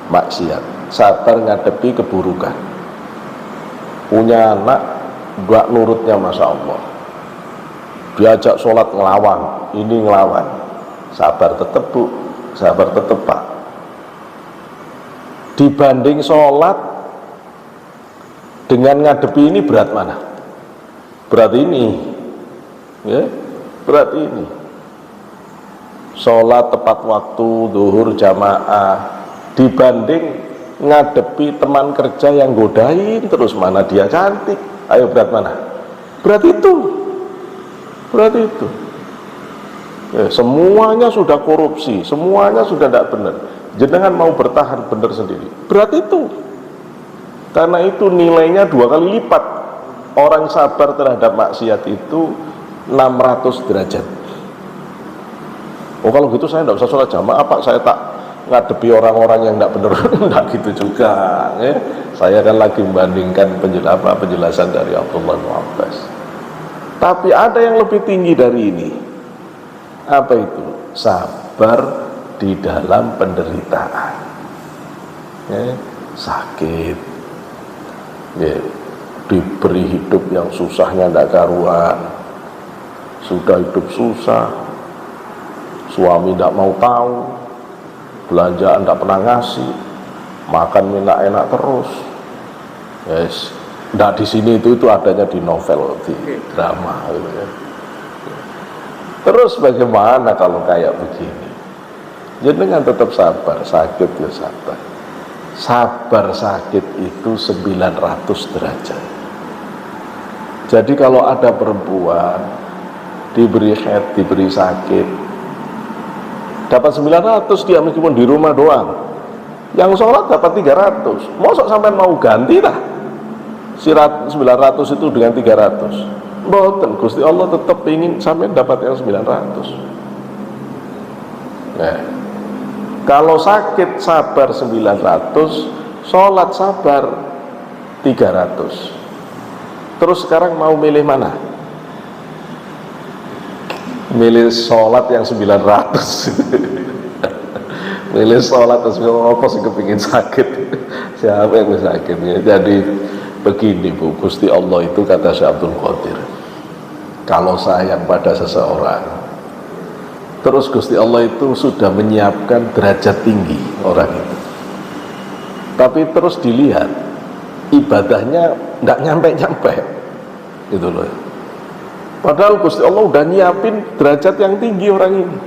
maksiat, sabar ngadepi keburukan. Punya anak, gak nurutnya Masya Allah, diajak sholat ngelawan, ini ngelawan, sabar tetep Bu, sabar tetep Pak. Dibanding sholat dengan ngadepi ini berat mana? Berat ini ya, berat ini. Sholat tepat waktu, zuhur jamaah, dibanding ngadepi teman kerja yang godain terus, mana dia cantik, ayo berat mana? Berat itu, berat itu ya, semuanya sudah korupsi, semuanya sudah tidak benar, jenengan mau bertahan benar sendiri, berat itu. Karena itu nilainya 2 kali lipat. Orang sabar terhadap maksiat itu 600 derajat. Oh kalau gitu saya tidak usah sholat jamaah, apa saya tak ngadepi orang-orang yang tidak benar? Tidak gitu juga ya. Saya kan lagi membandingkan penjelasan dari Abdullah bin Abbas. Tapi ada yang lebih tinggi dari ini. Apa itu? Sabar di dalam penderitaan ya. Sakit ya. Diberi hidup yang susahnya tidak karuan, sudah hidup susah, suami tidak mau tahu, belanjaan tidak pernah ngasih, makan enak-enak terus. Yes, tidak di sini itu adanya di novel, di drama gitu ya. Terus bagaimana kalau kayak begini? Jangan tetap sabar, sakit ya sabar. Sabar sakit itu 900 derajat. Jadi kalau ada perempuan diberi haid, diberi sakit, dapat 900 dia meskipun di rumah doang. Yang sholat dapat 300. Mosok sampai mau ganti lah 900 itu dengan 300? Mboten, Gusti Allah tetap ingin sampai dapat yang 900. Nah, kalau sakit sabar 900, sholat sabar 300. Terus sekarang mau milih mana? Milih sholat yang 900. Milih sholat terus apa sih kepingin sakit? Siapa yang sakitnya? Jadi begini Bu, Gusti Allah itu kata Syekh Abdul Qadir, kalau sayang pada seseorang, terus Gusti Allah itu sudah menyiapkan derajat tinggi orang itu, tapi terus dilihat ibadahnya nggak nyampe-nyampe gitu loh. Padahal Gusti Allah udah nyiapin derajat yang tinggi orang ini.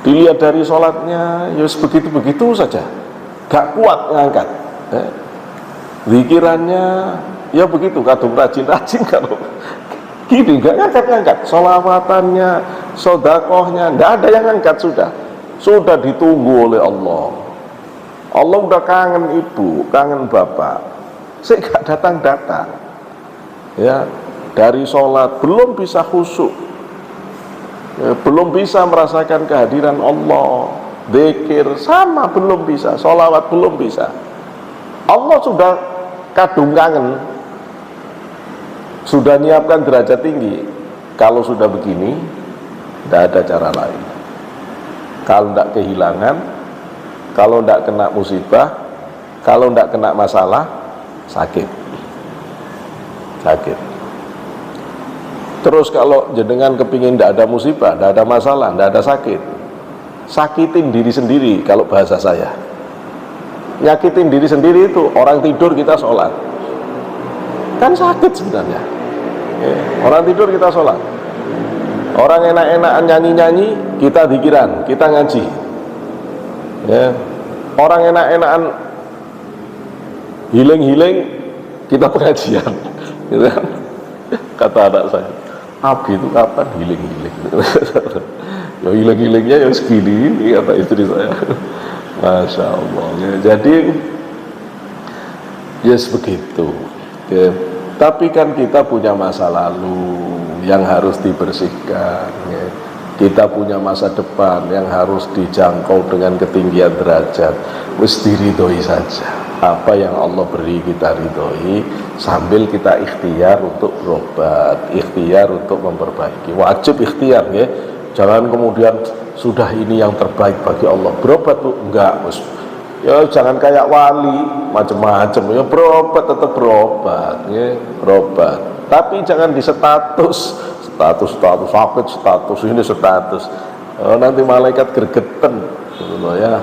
Dilihat dari sholatnya ya begitu-begitu saja, gak kuat ngangkat. Zikirannya ya begitu, kadung rajin-rajin, kalau gini gak ngangkat-ngangkat. Sholawatannya, sodakohnya, gak ada yang ngangkat. Sudah ditunggu oleh Allah. Allah udah kangen ibu, kangen bapak, saya gak datang-datang ya. Dari sholat belum bisa khusyuk ya, belum bisa merasakan kehadiran Allah. Zikir sama belum bisa, sholawat belum bisa. Allah sudah kadung kangen, sudah nyiapkan derajat tinggi. Kalau sudah begini, tidak ada cara lain. Kalau tidak kehilangan, kalau tidak kena musibah, kalau tidak kena masalah, sakit. Terus kalau jenengan kepingin tidak ada musibah, tidak ada masalah, tidak ada sakit, sakitin diri sendiri. Kalau bahasa saya, nyakitin diri sendiri itu orang tidur kita sholat, kan sakit sebenarnya. Orang tidur kita sholat, orang enak-enakan nyanyi-nyanyi kita zikiran, kita ngaji ya. Orang enak-enakan healing kita pengajian gitu kan. Kata anak saya, Abi itu kapan healing? Ya healing-healingnya ya segini ini, kata istri saya. Masya Allah ya. Jadi yes begitu ya. Tapi kan kita punya masa lalu yang harus dibersihkan ya. Kita punya masa depan yang harus dijangkau dengan ketinggian derajat. Wis diridhoi saja, apa yang Allah beri kita ridhoi, sambil kita ikhtiar untuk berobat, ikhtiar untuk memperbaiki. Wajib ikhtiar ya. Jangan kemudian sudah ini yang terbaik bagi Allah, berobat tuh enggak, ya jangan kayak wali macam-macam ya, berobat tetap berobat ya, berobat. Tapi jangan di status sakit, status ini status. Nanti malaikat gergeten gitu ya.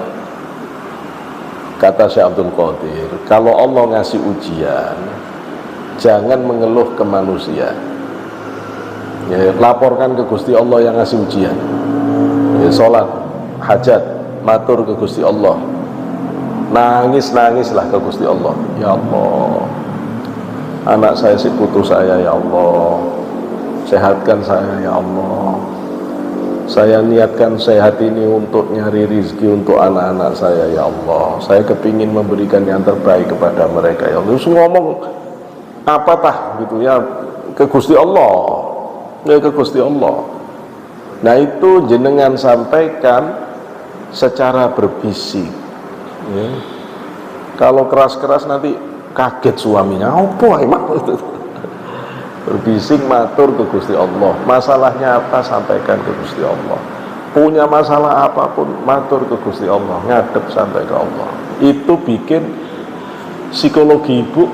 Kata Syekh Abdul Qadir, kalau Allah ngasih ujian, jangan mengeluh ke manusia ya, laporkan ke Gusti Allah yang ngasih ujian ya. Sholat, hajat, matur ke Gusti Allah, nangislah ke Gusti Allah. Ya Allah, anak saya si putus saya, ya Allah sehatkan saya ya Allah. saya niatkan sehat ini untuk nyari rizki untuk anak-anak saya, ya Allah. Saya kepingin memberikan yang terbaik kepada mereka, ya Allah. Terus ngomong apa tah gitu ya, ke Gusti Allah, ya ke Gusti Allah. Nah itu jenengan sampaikan secara berbisik, ya. Kalau keras-keras nanti kaget suaminya, apa emang itu. Berbisik matur ke Gusti Allah, masalahnya apa sampaikan ke Gusti Allah, punya masalah apapun matur ke Gusti Allah, ngadep sampai ke Allah. Itu bikin psikologi ibu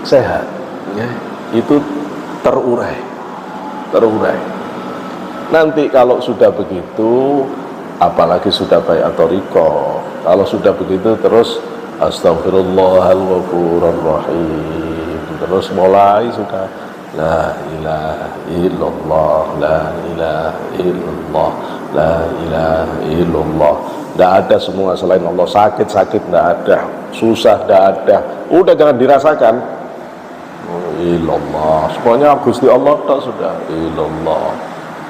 sehat, ya. Itu terurai. Nanti kalau sudah begitu, apalagi sudah bayat thariqah, kalau sudah begitu terus Astaghfirullahalghafurur rahim, terus mulai sudah la ilaha illallah, la ilaha illallah, la ilaha illallah. Tidak ada semua selain Allah. Sakit tidak ada, susah tidak ada, udah jangan dirasakan. Illallah, semuanya Gusti Allah tak sudah illallah.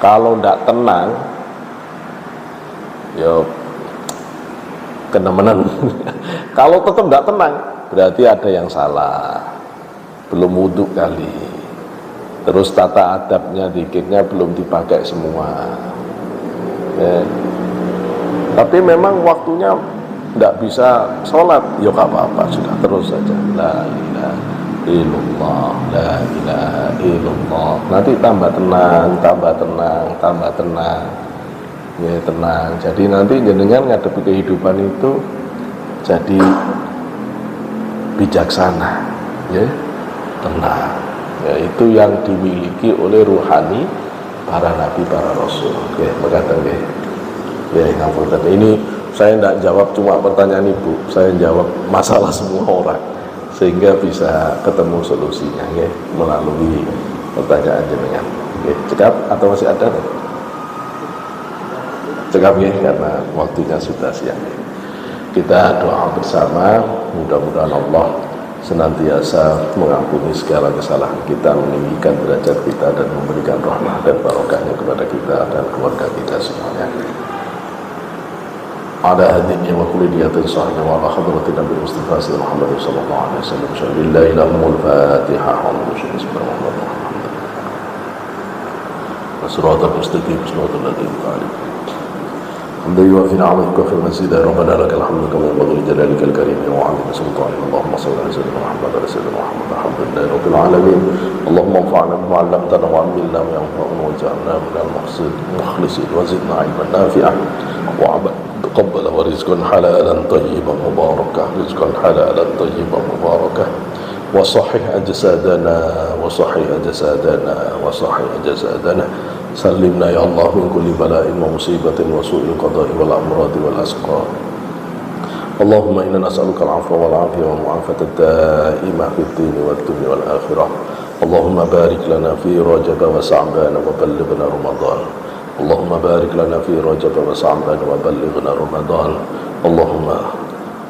Kalau tidak tenang, ya kena menang. Kalau tetap tidak tenang, berarti ada yang salah, belum wudhu kali. Terus tata adabnya, zikirnya belum dipakai semua, ya. Tapi memang waktunya tidak bisa sholat, ya gak apa-apa, sudah terus saja la ilaha illallah, la ilaha illallah. Nanti tambah tenang, ya tenang. Jadi nanti jenengan ngadepi kehidupan itu jadi bijaksana, ya tenang. Ya, itu yang dimiliki oleh ruhani para nabi, para rasul. Oke, berkata ya, ngapunten. Ini saya tidak jawab cuma pertanyaan ibu, saya jawab masalah semua orang sehingga bisa ketemu solusinya, ya, melalui pertanyaan jenengan. Oke, cekap atau masih ada? Cekap ya, karena waktunya sudah siang. Kita doa bersama, mudah-mudahan Allah senantiasa mengampuni segala kesalahan kita, meninggikan derajat kita, dan memberikan rahmat dan barokahnya kepada kita dan keluarga kita semuanya. Ada hadimnya wa kulli niyatin sahihah wa ala hadratin Nabi Mustafa Muhammad sallallahu alaihi wasallam. Billahi lahumul Fatihah wa bismillahir rahmanir rahim. الحمد لله وفي نعمتك وفي المزيد ربنا لك الحمد كما ينبغي لجلالك الكريم وعظيم سلطانك. اللهم صل على سيدنا محمد وعلى سيدنا محمد. الحمد لله رب العالمين. اللهم انفعنا بما علمتنا وعلمنا ما ينفعنا واجعلنا من المخلصين وزدنا علما نافعا وعملا تقبل ورزقا حلالا طيبا مباركا، رزقا حلالا طيبا مباركا. وصحح أجسادنا سلمنا يا الله من كل بلاء ومصيبة وسوء القضاء والأمراض والأسقام. اللهم إنا نسألك العفو والعافية والمعافاة الدائمة في الدين والدنيا والآخرة. اللهم بارك لنا في رجب وشعبان وبلغنا رمضان. اللهم بارك لنا في رجب وشعبان وبلغنا رمضان. اللهم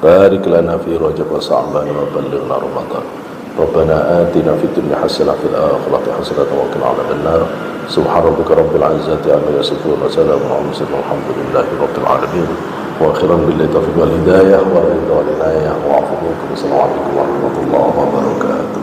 بارك لنا في رجب وشعبان وبلغنا رمضان. ربنا آتنا في الدنيا حسنة وفي الآخرة حسنة وقنا عذاب النار. سبحان ربك رب العزة عما يصفون وسلام على المرسلين والحمد لله رب العالمين. وآخرا بالله التوفيق والهداية والرضا والعناية وعفو منكم. السلام عليكم ورحمة الله وبركاته.